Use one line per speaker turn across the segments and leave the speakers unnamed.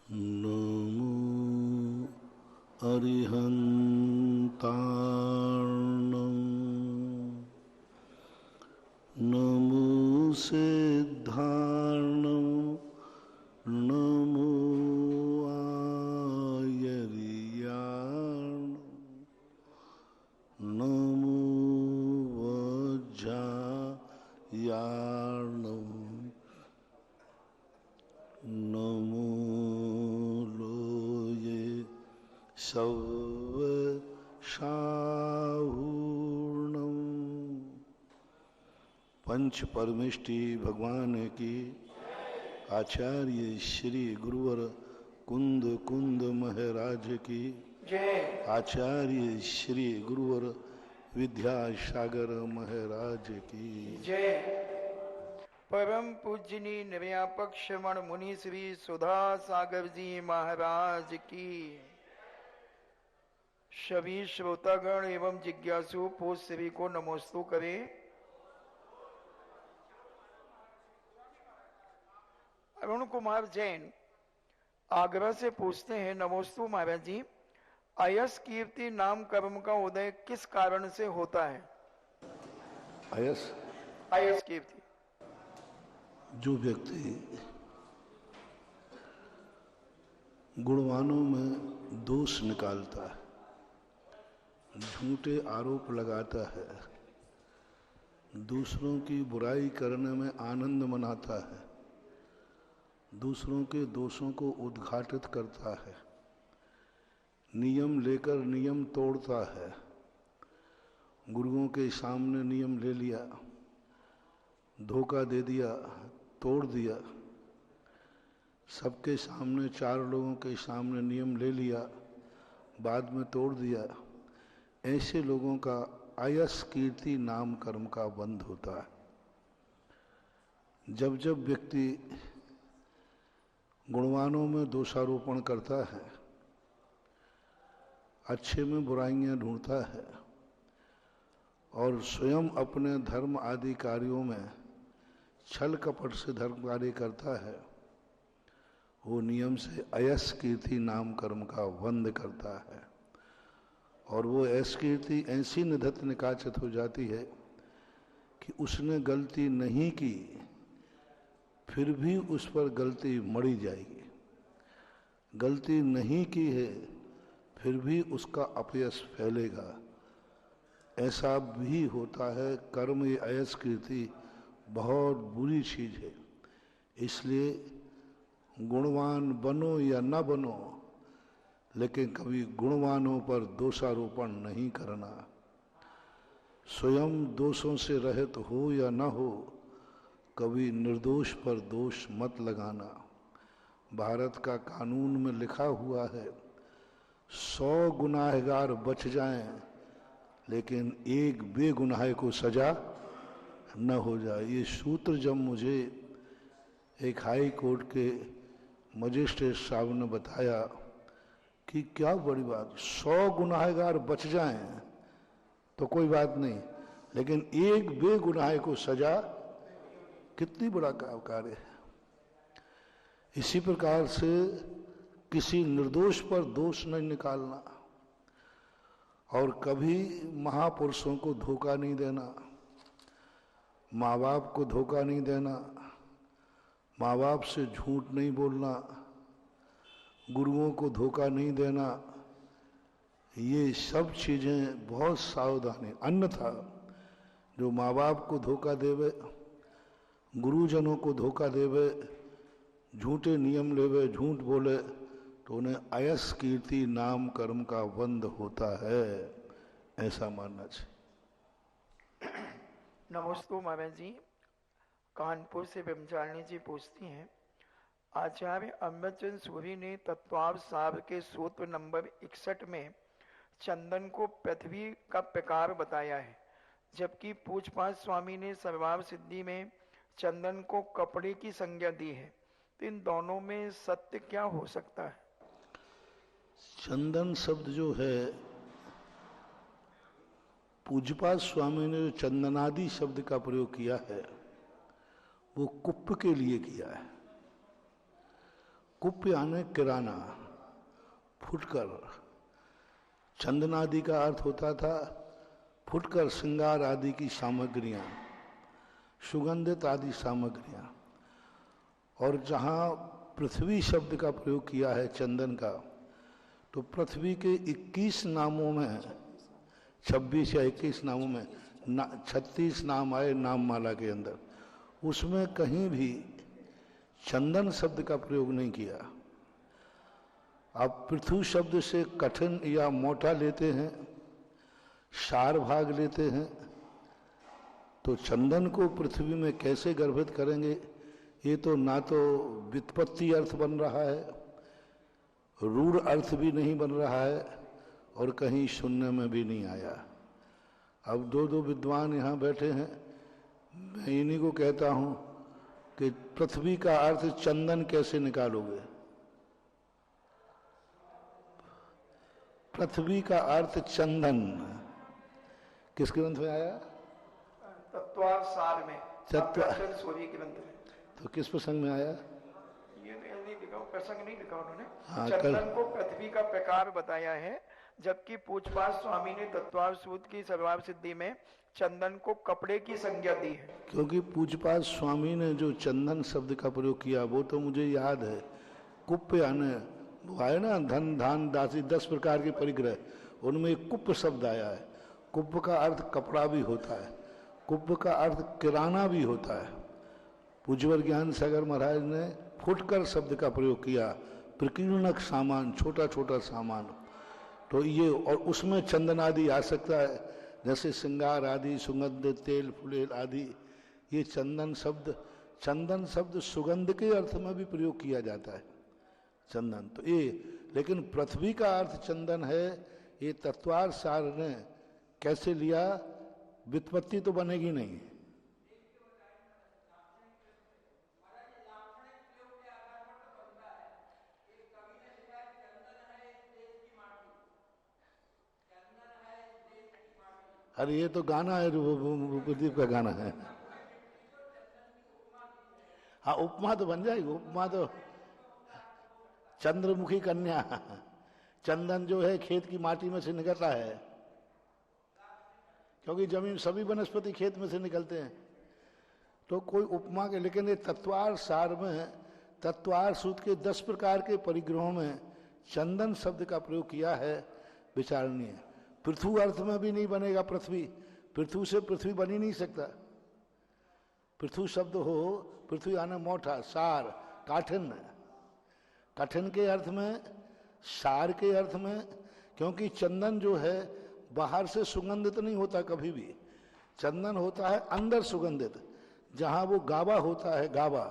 नमो अरिहन्तार्णं नमो सिद्धार्णं नमो आयर्यार्णं नमो वज्रायार्णं नमो लोये सवशाहूर्णम्। पंच परमेष्टि भगवान की, आचार्य श्री गुरुवर कुंद कुंद महाराज की जय। आचार्य श्री गुरुवर विद्यासागर महाराज की जय।
परम पूजनी निर्व्यापक श्रमण मुनि श्री सुधा सागर जी महाराज की। सभी श्रोतागण एवं जिज्ञासु पूज सभी को नमोस्तु करें। अरुण कुमार जैन आगरा से पूछते हैं, नमोस्तु महाराज जी, अयस कीर्ति नाम कर्म का उदय किस कारण से होता है? अयस कीर्ति,
जो व्यक्ति गुणवानों में दोष निकालता है, झूठे आरोप लगाता है, दूसरों की बुराई करने में आनंद मनाता है, दूसरों के दोषों को उद्घाटित करता है, नियम लेकर नियम तोड़ता है, गुरुओं के सामने नियम ले लिया, धोखा दे दिया, तोड़ दिया, सबके सामने, चार लोगों के सामने नियम ले लिया, बाद में तोड़ दिया, ऐसे लोगों का अयस कीर्ति नाम कर्म का बंध होता है। जब जब व्यक्ति गुणवानों में दोषारोपण करता है, अच्छे में बुराइयां ढूंढता है और स्वयं अपने धर्म आदि कार्यों में छल कपट से धर्म कार्य करता है, वो नियम से अयस कीर्ति नाम कर्म का बंध करता है। और वो अयस कीर्ति ऐसी निधत निकाचित हो जाती है कि उसने गलती नहीं की, फिर भी उस पर गलती मढ़ी जाएगी। गलती नहीं की है, फिर भी उसका अपयश फैलेगा। ऐसा भी होता है। कर्म ये अयस कीर्ति बहुत बुरी चीज है। इसलिए गुणवान बनो या न बनो, लेकिन कभी गुणवानों पर दोषारोपण नहीं करना। स्वयं दोषों से रहित हो या न हो, कभी निर्दोष पर दोष मत लगाना। भारत का कानून में लिखा हुआ है, 100 गुनाहगार बच जाएं, लेकिन एक बेगुनाह को सजा न हो जाए। ये सूत्र जब मुझे एक हाई कोर्ट के मजिस्ट्रेट साहब ने बताया कि क्या बड़ी बात, 100 गुनाहगार बच जाएं तो कोई बात नहीं, लेकिन एक बेगुनाह को सजा, कितनी बड़ा कार्य है। इसी प्रकार से किसी निर्दोष पर दोष नहीं निकालना और कभी महापुरुषों को धोखा नहीं देना, माँ बाप को धोखा नहीं देना, माँ बाप से झूठ नहीं बोलना, गुरुओं को धोखा नहीं देना। ये सब चीजें बहुत सावधानी। अन्यथा जो माँ बाप को धोखा देवे, गुरुजनों को धोखा देवे, झूठे नियम लेवे, झूठ बोले, तो उन्हें अयस कीर्ति नाम कर्म का बंध होता है, ऐसा मानना चाहिए।
नमस्ते महाराज जी, कानपुर से ब्रह्मचारिणी जी पूछती हैं, आचार्य अमृतचंद सूरी ने तत्वाव सार के सूत्र नंबर 61 में चंदन को पृथ्वी का प्रकार बताया है, जबकि पूजपाठ स्वामी ने सर्वार सिद्धि में चंदन को कपड़े की संज्ञा दी है। तो इन दोनों में सत्य क्या हो सकता है?
चंदन शब्द जो है, पूज्यपाद स्वामी ने जो चंदनादि शब्द का प्रयोग किया है, वो कुप्प के लिए किया है। कुप्य यानी किराना, फुटकर। चंदन आदि का अर्थ होता था फुटकर, श्रृंगार आदि की सामग्रियां, सुगंधित आदि सामग्रियां। और जहां पृथ्वी शब्द का प्रयोग किया है चंदन का, तो पृथ्वी के 21 नामों में, 26 या 21 नामों में 36 नाम आए नाममाला के अंदर, उसमें कहीं भी चंदन शब्द का प्रयोग नहीं किया। आप पृथु शब्द से कठिन या मोटा लेते हैं, सार भाग लेते हैं, तो चंदन को पृथ्वी में कैसे गर्भित करेंगे? ये तो ना तो व्युत्पत्ति अर्थ बन रहा है, रूढ़ अर्थ भी नहीं बन रहा है, और कहीं शून्य में भी नहीं आया। अब दो विद्वान यहाँ बैठे हैं, मैं इन्हीं को कहता हूँ कि पृथ्वी का अर्थ चंदन कैसे निकालोगे? पृथ्वी का अर्थ चंदन किस ग्रंथ में आया?
तत्वासार में, सूर्य ग्रंथ में।
तो किस प्रसंग में आया?
ये नहीं लिखा, प्रसंग नहीं लिखा उन्होंने।
हाँ,
चंदन को पृथ्वी का प्रकार बताया है, जबकि पूजपाल स्वामी ने तत्वार सूत की सर्वार्थ सिद्धि में चंदन को कपड़े की संज्ञा दी है। क्योंकि
पूजपाल स्वामी ने जो चंदन शब्द का प्रयोग किया वो तो मुझे याद है। कुप्य यानी वो आए ना, धन धान दासी 10 प्रकार के परिग्रह, उनमें एक कुप्य शब्द आया है। कुप्य का अर्थ कपड़ा भी होता है, कुप्य का अर्थ किराना भी होता है। पूज्यवर ज्ञान सागर महाराज ने फुटकर शब्द का प्रयोग किया, प्रकीर्णक सामान, छोटा छोटा सामान। तो ये, और उसमें चंदन आदि आ सकता है, जैसे श्रृंगार आदि, सुगंध, तेल फुलेल आदि। ये चंदन शब्द सुगंध के अर्थ में भी प्रयोग किया जाता है, चंदन। तो ये, लेकिन पृथ्वी का अर्थ चंदन है, ये तत्वार सार ने कैसे लिया? व्युत्पत्ति तो बनेगी नहीं। अरे ये तो गाना है, प्रदीप का गाना है। हाँ, उपमा तो बन जाएगी। उपमा तो चंद्रमुखी कन्या, चंदन जो है खेत की माटी में से निकलता है, क्योंकि जमीन सभी वनस्पति खेत में से निकलते हैं। तो कोई उपमा के, लेकिन ये तत्वार सार में, तत्वार सूत के 10 प्रकार के परिग्रहों में चंदन शब्द का प्रयोग किया है, विचारणीय। पृथु अर्थ में भी नहीं बनेगा पृथ्वी, पृथु से पृथ्वी बन ही नहीं सकता। पृथु शब्द हो, पृथ्वी आना मोटा, सार, काठिन, कठिन के अर्थ में, सार के अर्थ में। क्योंकि चंदन जो है बाहर से सुगंधित नहीं होता कभी भी, चंदन होता है अंदर सुगंधित। जहां वो गावा होता है, गावा,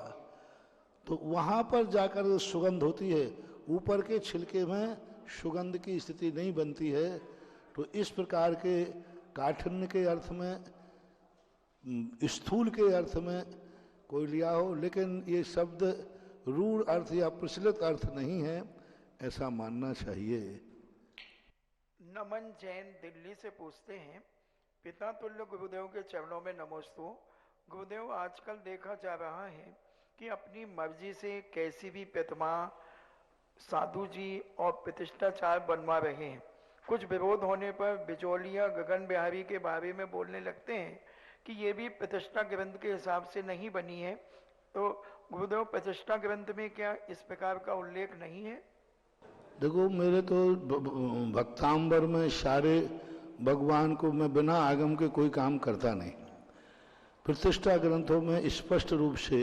तो वहां पर जाकर सुगंध होती है, ऊपर के छिलके में सुगंध की स्थिति नहीं बनती है। तो इस प्रकार के काठिन्य के अर्थ में, स्थूल के अर्थ में कोई लिया हो, लेकिन ये शब्द रूढ़ अर्थ या प्रचलित अर्थ नहीं है, ऐसा मानना चाहिए।
नमन जैन दिल्ली से पूछते हैं, पिता तुल्य गुरुदेव के चरणों में नमोस्तु। गुरुदेव, आजकल देखा जा रहा है कि अपनी मर्जी से कैसी भी प्रतिमा साधु जी और प्रतिष्ठाचार बनवा रहे हैं। कुछ विरोध होने पर बिचौलिया गगन बिहारी के बारे में बोलने लगते हैं कि ये भी प्रतिष्ठा ग्रंथ के हिसाब से नहीं बनी है। तो गुरुदेव, प्रतिष्ठा ग्रंथ में क्या इस प्रकार का उल्लेख नहीं है?
देखो, मेरे तो भक्तांबर में सारे भगवान को मैं बिना आगम के कोई काम करता नहीं। प्रतिष्ठा ग्रंथों में स्पष्ट रूप से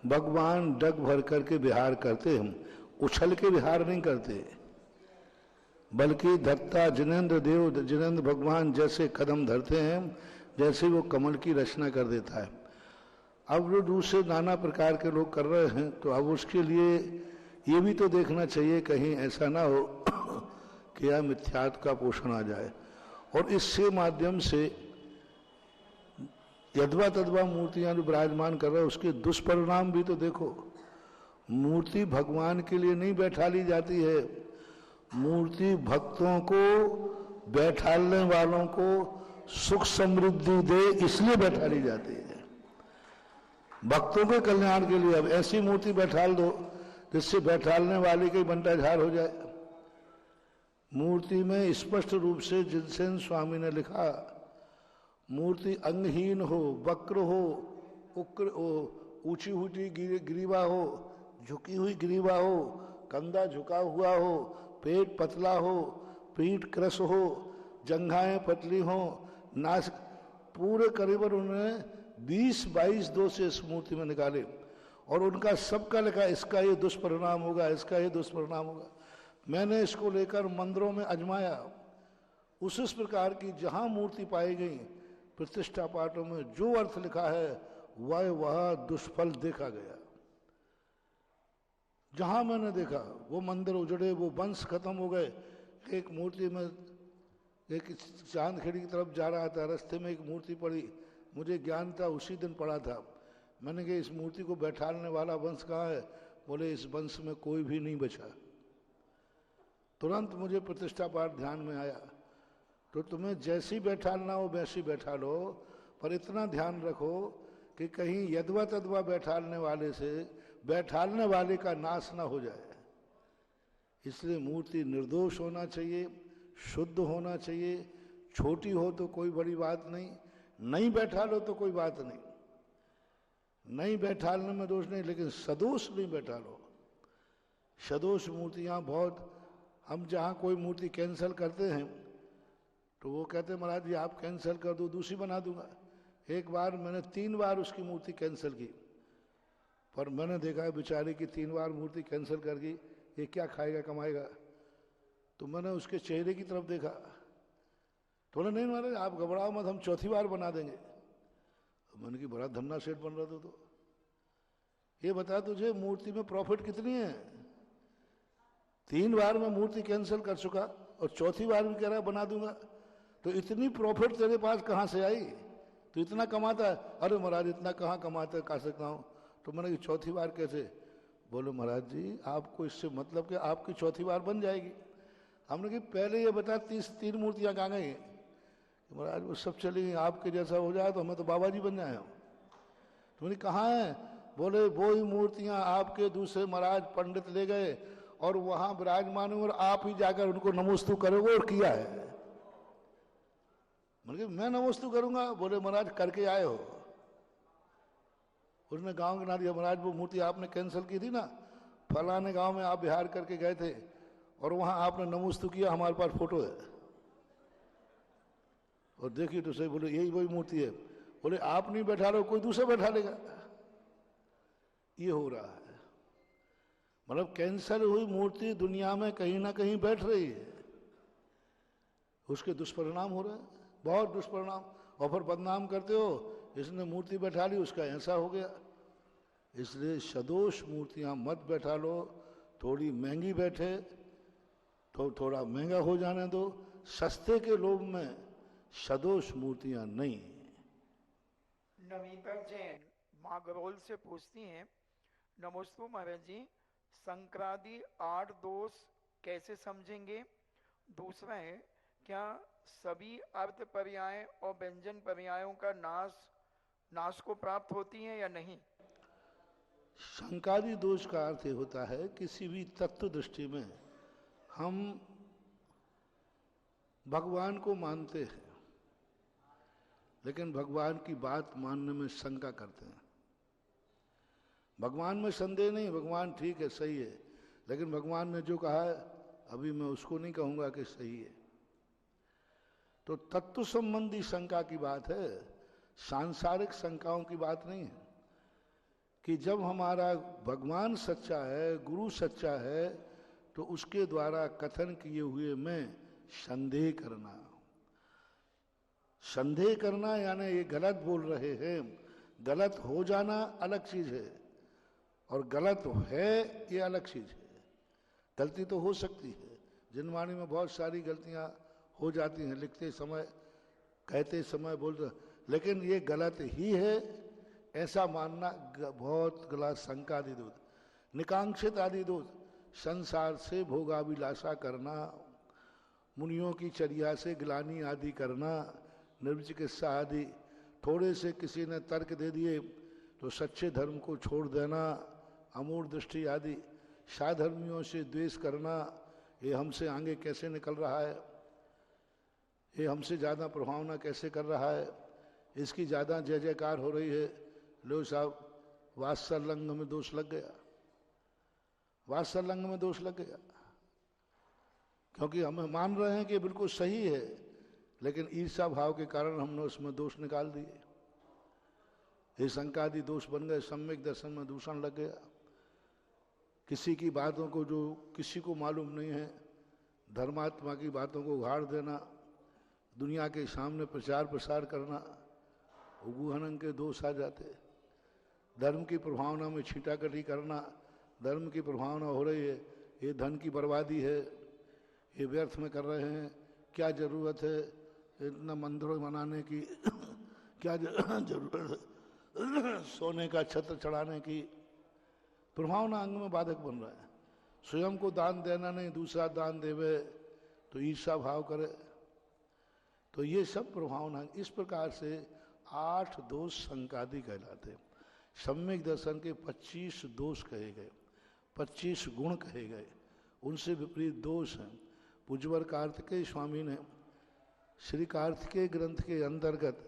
भगवान डग भर करके विहार करते, हम उछल के विहार नहीं करते, बल्कि धत्ता जिनेन्द्र देव, जिनेन्द्र भगवान जैसे कदम धरते हैं, जैसे वो कमल की रचना कर देता है। अब जो दूसरे नाना प्रकार के लोग कर रहे हैं, तो अब उसके लिए ये भी तो देखना चाहिए कहीं ऐसा ना हो कि यह मिथ्यात्व का पोषण आ जाए, और इससे माध्यम से यद्वा तद्वा मूर्तियां जो विराजमान कर रहे हैं, उसके दुष्परिणाम भी तो देखो। मूर्ति भगवान के लिए नहीं बैठा ली जाती है, मूर्ति भक्तों को, बैठालने वालों को सुख समृद्धि दे, इसलिए बैठा ली जाती है, भक्तों के कल्याण के लिए। अब ऐसी मूर्ति बैठाल दो जिससे बैठालने वाले का ही बंटा झाड़ हो जाए। मूर्ति में स्पष्ट रूप से जिनसेन स्वामी ने लिखा, मूर्ति अंगहीन हो, वक्र हो, उक्र हो, ऊंची ऊंची ग्रीवा हो, झुकी हुई ग्रीवा हो, कंधा झुका हुआ हो, पेट पतला हो, पीठ क्रस हो, जंघाएं पतली हो, नाक, पूरे करीबन उन्होंने 20-22 दोष इस मूर्ति में निकाले और उनका सबका लिखा इसका ये दुष्परिणाम होगा, इसका ये दुष्परिणाम होगा। मैंने इसको लेकर मंदिरों में आजमाया। उस प्रकार की जहां मूर्ति पाई गई प्रतिष्ठा पाठों में जो अर्थ लिखा है वह दुष्फल देखा गया। जहां मैंने देखा वो मंदिर उजड़े, वो वंश खत्म हो गए। एक मूर्ति में एक चांदखेड़ी की तरफ जा रहा था, रास्ते में एक मूर्ति पड़ी, मुझे ज्ञान था, उसी दिन पड़ा था। मैंने कहा इस मूर्ति को बैठालने वाला वंश कहाँ है? बोले इस वंश में कोई भी नहीं बचा। तुरंत मुझे प्रतिष्ठा पाठ ध्यान में आया। तो तुम्हें जैसी बैठालना हो वैसी बैठा लो, पर इतना ध्यान रखो कि कहीं यदवा तदवा बैठालने वाले से बैठालने वाले का नाश ना हो जाए। इसलिए मूर्ति निर्दोष होना चाहिए, शुद्ध होना चाहिए। छोटी हो तो कोई बड़ी बात नहीं, नहीं बैठा लो तो कोई बात नहीं, नहीं बैठालने में दोष नहीं, लेकिन सदोष नहीं बैठा लो। सदोष मूर्तियां बहुत, हम जहाँ कोई मूर्ति कैंसिल करते हैं तो वो कहते हैं महाराज जी आप कैंसिल कर दो, दूसरी बना दूंगा। एक बार मैंने 3 बार उसकी मूर्ति कैंसिल की, पर मैंने देखा है बेचारे की 3 बार मूर्ति कैंसिल कर गई, ये क्या खाएगा कमाएगा। तो मैंने उसके चेहरे की तरफ देखा, तो बोले नहीं महाराज आप घबराओ मत, हम चौथी बार बना देंगे। मैंने कि बड़ा धन्ना सेठ बन रहा था। तो ये बता तुझे मूर्ति में प्रॉफिट कितनी है? 3 बार मैं मूर्ति कैंसिल कर चुका और चौथी बार भी कह रहा बना दूंगा, तो इतनी प्रॉफिट तेरे पास कहाँ से आई? तो इतना कमाता है? अरे महाराज इतना कहाँ कमाता कर सकता हूँ। तो मैंने कि चौथी बार कैसे? बोले महाराज जी आपको इससे मतलब कि आपकी चौथी बार बन जाएगी। हमने कि पहले ये बता 3 मूर्तियाँ कहाँ गई? महाराज वो सब चली गई, आपके जैसा हो जाए तो हमें तो बाबा जी बन जाए हम। तो मैंने कहाँ है? बोले वो ही मूर्तियाँ आपके दूसरे महाराज पंडित ले गए और वहां विराजमान और आप ही जाकर उनको नमोस्तु करोगे और किया है। मैं नमोस्तु करूंगा? बोले महाराज करके आए हो। उसने गांव गिना दिया, महाराज वो मूर्ति आपने कैंसिल की थी ना, फलाने गांव में आप बिहार करके गए थे और वहां आपने नमोस्तु किया, हमारे पास फोटो है और देखिए तो सही। बोले यही वही मूर्ति है। बोले आप नहीं बैठा रहे हो, कोई दूसरा बैठा लेगा। ये हो रहा है, मतलब कैंसर हुई मूर्ति दुनिया में कहीं ना कहीं बैठ रही है, उसके दुष्परिणाम हो रहे हैं, बहुत दुष्परिणाम। और फिर बदनाम करते हो इसने मूर्ति बैठा ली उसका ऐसा हो गया। इसलिए सदोष मूर्तियां मत बैठा लो, थोड़ी महंगी बैठे तो थोड़ा महंगा हो जाने दो। सस्ते के लोभ में सदोष मूर्तियां नहीं।
नमिता जैन माँ गरोल से पूछती हैं, नमोस्तु महाराज जी, संक्रांति 8 दोष कैसे समझेंगे? दूसरा है, क्या सभी अर्थ पर्याय और व्यंजन पर्यायों का नाश को प्राप्त होती हैं या नहीं?
संकादी दोष का अर्थ होता है किसी भी तत्व दृष्टि में हम भगवान को मानते हैं लेकिन भगवान की बात मानने में शंका करते हैं। भगवान में संदेह नहीं, भगवान ठीक है सही है, लेकिन भगवान ने जो कहा है अभी मैं उसको नहीं कहूंगा कि सही है। तो तत्व संबंधी शंका की बात है, सांसारिक शंकाओं की बात नहीं है। कि जब हमारा भगवान सच्चा है, गुरु सच्चा है, तो उसके द्वारा कथन किए हुए में संदेह करना, संदेह करना यानी ये गलत बोल रहे हैं, गलत हो जाना अलग चीज है और गलत है ये अलग चीज है। गलती तो हो सकती है, जिनवाणी में बहुत सारी गलतियां हो जाती हैं, लिखते समय, कहते समय, बोलते, लेकिन ये गलत ही है ऐसा मानना बहुत गलत। शंकादि दोष, निकांक्षित आदि दोष, संसार से भोगाभिलाषा करना, मुनियों की चर्या से ग्लानि आदि करना, निर्विचिकित्सा आदि, थोड़े से किसी ने तर्क दे दिए तो सच्चे धर्म को छोड़ देना, अमूढ़ दृष्टि आदि, साधर्मियों से द्वेष करना, ये हमसे आगे कैसे निकल रहा है, ये हमसे ज़्यादा प्रभावना कैसे कर रहा है, इसकी ज़्यादा जय जयकार हो रही है। लो साहब, वात्सल्यंग में दोष लग गया, वात्सल्यंग में दोष लग गया, क्योंकि हम मान रहे हैं कि बिल्कुल सही है, लेकिन ईर्षा भाव के कारण हमने उसमें दोष निकाल दिए। ये शंकादि दोष बन गए, सम्यक दर्शन में दूषण लग गया। किसी की बातों को जो किसी को मालूम नहीं है, धर्मात्मा की बातों को उघाड़ देना, दुनिया के सामने प्रचार प्रसार करना, उगुहनन के दोष आ जाते। धर्म की प्रभावना में छींटाकटी करना, धर्म की प्रभावना हो रही है, ये धन की बर्बादी है, ये व्यर्थ में कर रहे हैं, क्या जरूरत है इतना मंदिर बनाने की क्या जरूरत है सोने का छत्र चढ़ाने की। प्रभावना अंग में बाधक बन रहा है। स्वयं को दान देना नहीं, दूसरा दान देवे तो ईर्षा भाव करे, तो ये सब प्रभावना। इस प्रकार से 8 दोष शंकादि कहलाते। सम्यक दर्शन के 25 दोष कहे गए, 25 गुण कहे गए, उनसे विपरीत दोष हैं। पूज्यवर कार्तिकेय स्वामी ने श्री कार्तिकेय ग्रंथ के अंतर्गत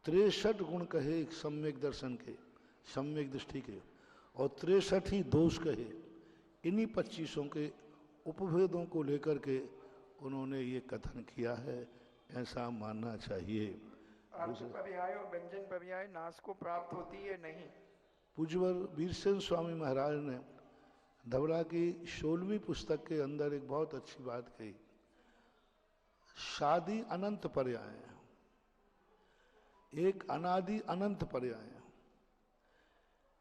63 गुण कहे सम्यक दर्शन के, सम्यक दृष्टि के, और 63 ही दोष कहे। इन्हीं 25 के उपभेदों को लेकर के उन्होंने ये कथन किया है, ऐसा मानना चाहिए।
अर्थ पर्याय और व्यंजन पर्याय नाश को प्राप्त होती है नहीं।
पूज्यवर वीरसेन स्वामी महाराज ने धवला की 16वीं पुस्तक के अंदर एक बहुत अच्छी बात कही। शादी अनंत पर्याय, एक अनादि अनंत पर्याय,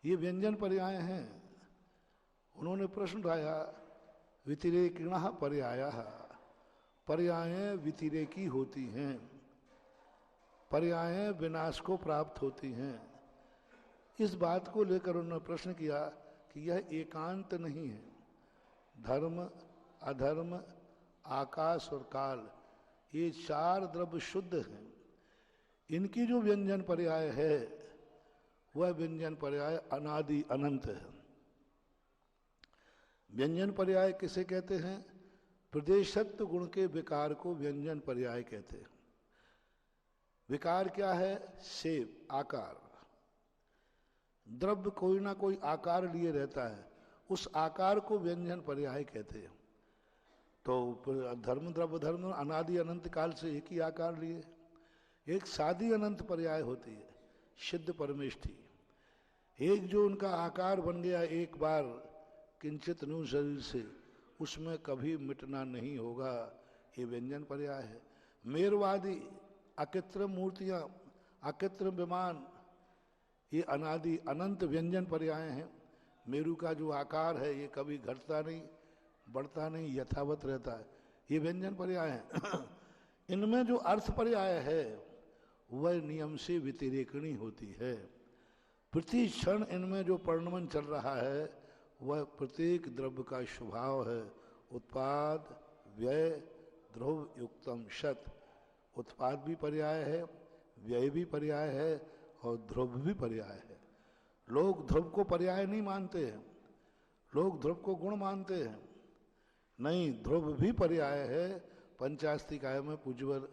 ये व्यंजन पर्याय हैं। उन्होंने प्रश्न उठाया, व्यतिरेकिणः पर्यायः, पर्याय व्यतिरेकी होती हैं, पर्याय विनाश को प्राप्त होती हैं। इस बात को लेकर उन्होंने प्रश्न किया कि यह एकांत नहीं है। धर्म, अधर्म, आकाश और काल, ये 4 द्रव्य शुद्ध हैं। इनकी जो व्यंजन पर्याय है वह व्यंजन पर्याय अनादि अनंत है। व्यंजन पर्याय किसे कहते हैं? प्रदेशत्व गुण के विकार को व्यंजन पर्याय कहते हैं। विकार क्या है? शेप, आकार। द्रव्य कोई ना कोई आकार लिए रहता है, उस आकार को व्यंजन पर्याय कहते हैं। तो धर्म, द्रव्य, धर्म अनादि अनंत काल से एक ही आकार लिए। एक सादी अनंत पर्याय होती है, सिद्ध परमेष्ठी। एक जो उनका आकार बन गया एक बार किंचित न्यू शरीर से, उसमें कभी मिटना नहीं होगा, ये व्यंजन पर्याय है। मेरवादी अकृत्रिम मूर्तियां, अकृत्रिम विमान, ये अनादि अनंत व्यंजन पर्याय हैं। मेरू का जो आकार है ये कभी घटता नहीं, बढ़ता नहीं, यथावत रहता है, ये व्यंजन पर्याय हैं। इनमें जो अर्थ पर्याय है वह नियम से व्यतिरेकणी होती है। प्रति क्षण इनमें जो परिणमन चल रहा है वह प्रत्येक द्रव्य का स्वभाव है। उत्पाद, व्यय, ध्रुव युक्तम शत। उत्पाद भी पर्याय है, व्यय भी पर्याय है और ध्रुव भी पर्याय है। लोग ध्रुव को पर्याय नहीं मानते हैं, लोग ध्रुव को गुण मानते हैं। नहीं, ध्रुव भी पर्याय है। पंचास्तिकाय में पूज्यवर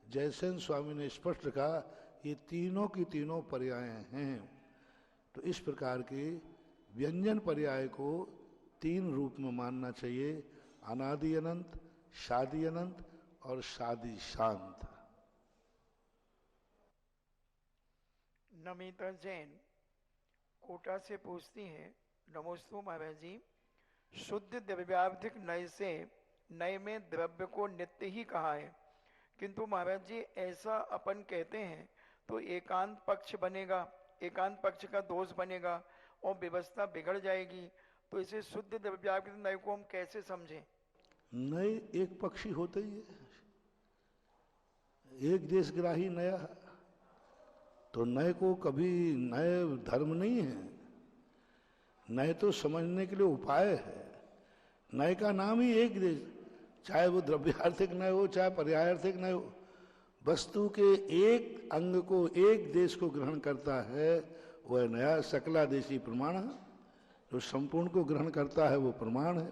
जयसेन स्वामी ने स्पष्ट कहा, ये तीनों की तीनों पर्याय हैं। तो इस प्रकार के व्यंजन पर्याय को 3 रूप में मानना चाहिए: अनादि अनंत, शादी अनंत और शादी शांत।
नमिता जैन कोटा से पूछती हैं, नमोस्तु महाराज जी, शुद्ध द्रव्यावधिक नय से नय में द्रव्य को नित्य ही कहा है, किंतु महाराज जी ऐसा अपन कहते हैं तो एकांत पक्ष बनेगा, एकांत पक्ष का दोष बनेगा और व्यवस्था बिगड़ जाएगी। तो इसे शुद्ध द्रव्यावधिक नय को हम कैसे समझें?
नय एक पक्षी होते ही है, एक देशग्राही नया, तो नय को कभी नय धर्म नहीं है। नय तो समझने के लिए उपाय है। नय का नाम ही एक देश, चाहे वो द्रव्यार्थिक नय हो चाहे पर्यायार्थिक नय हो, वस्तु के एक अंग को, एक देश को ग्रहण करता है वह नया। सकला देशी प्रमाण, जो संपूर्ण को ग्रहण करता है वो प्रमाण है।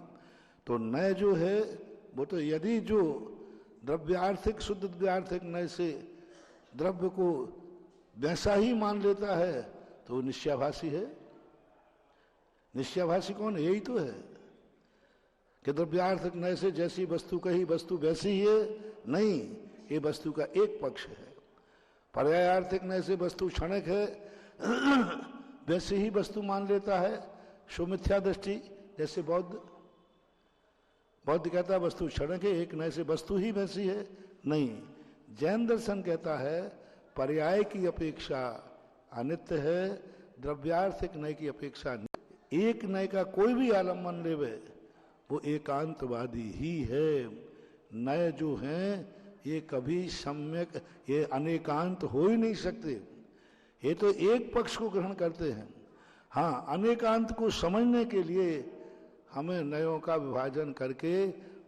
तो नय जो है वो तो यदि जो द्रव्यार्थिक शुद्ध द्रव्यार्थिक नय से द्रव्य को वैसा ही मान लेता है तो वो निश्चयाभासी है। निश्चयाभासी कौन है? यही तो है कि द्रव्यार्थिक नय से जैसी वस्तु कही वस्तु वैसी ही है, नहीं, ये वस्तु का एक पक्ष है। पर्यायार्थिक नय से वस्तु क्षणिक है वैसे ही वस्तु मान लेता है सुमिथ्या दृष्टि, जैसे बौद्ध कहता है वस्तु क्षणिक है, एक नय से वस्तु ही वैसी है, नहीं। जैन दर्शन कहता है पर्याय की अपेक्षा अनित्य है, द्रव्यार्थिक नय की अपेक्षा नित्य। एक नय का कोई भी आलम्बन लेवे वो एकांतवादी ही है। नय जो हैं ये कभी सम्यक, ये अनेकांत हो ही नहीं सकते, ये तो एक पक्ष को ग्रहण करते हैं। हाँ, अनेकांत को समझने के लिए हमें नयों का विभाजन करके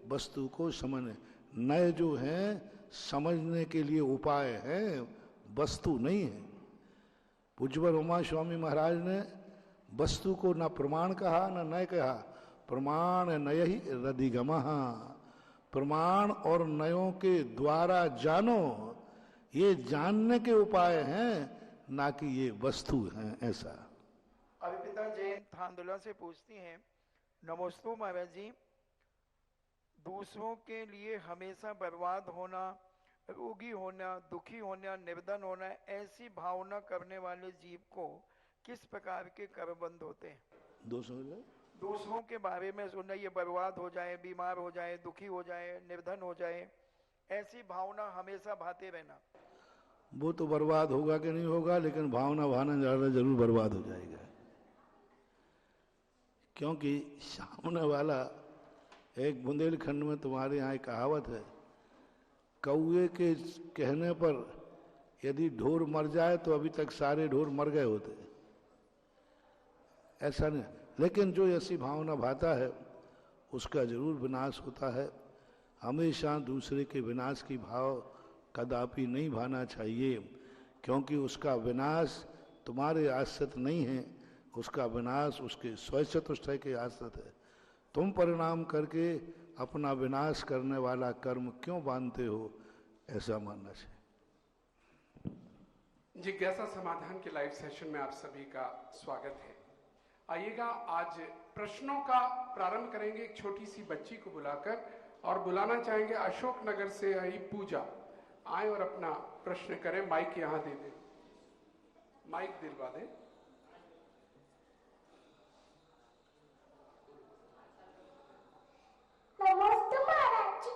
वस्तु को समझने, नय जो हैं समझने के लिए उपाय हैं, वस्तु नहीं है। पूज्यवर उमा स्वामी महाराज ने वस्तु को न प्रमाण कहा न नय कहा, प्रमाण नय ही रधिगमः, प्रमाण और नयों के द्वारा जानो, ये जानने के उपाय हैं ना कि ये वस्तु हैं, ऐसा।
अर्पिता जैन थांदुला से पूछती हैं, नमोस्तु महाराज जी, दूसरों के लिए हमेशा बर्बाद होना, रोगी होना, दुखी होना, निर्धन होना, ऐसी भावना करने वाले जीव को किस प्रकार के कर्मबंध होते हैं? दूसरों के बारे में सुनना, ये बर्बाद हो जाए, बीमार हो जाए, दुखी हो जाए, निर्धन हो जाए, ऐसी भावना हमेशा भाते रहना।
वो तो बर्बाद होगा कि नहीं होगा, लेकिन भावना भाना ज्यादा जरूर बर्बाद हो जाएगा। क्योंकि सामने वाला, एक बुंदेलखंड में तुम्हारे यहाँ एक कहावत है, कौए के कहने पर यदि ढोर मर जाए तो अभी तक सारे ढोर मर गए होते, ऐसा नहीं। लेकिन जो ऐसी भावना भाता है उसका जरूर विनाश होता है। हमेशा दूसरे के विनाश की भाव कदापि नहीं भाना चाहिए, क्योंकि उसका विनाश तुम्हारे आश्रित नहीं है, उसका विनाश उसके स्वचतुष्टय के आश्रित है। तुम परिणाम करके अपना विनाश करने वाला कर्म क्यों बांधते हो, ऐसा मानना चाहिए।
जिज्ञासा समाधान के लाइव सेशन में आप सभी का स्वागत है। आइएगा, आज प्रश्नों का प्रारंभ करेंगे एक छोटी सी बच्ची को बुलाकर, और बुलाना चाहेंगे अशोक नगर से आई पूजा, आए और अपना प्रश्न करें। माइक यहां दे दें, माइक दिलवा दें।
नमस्ते महाराज जी,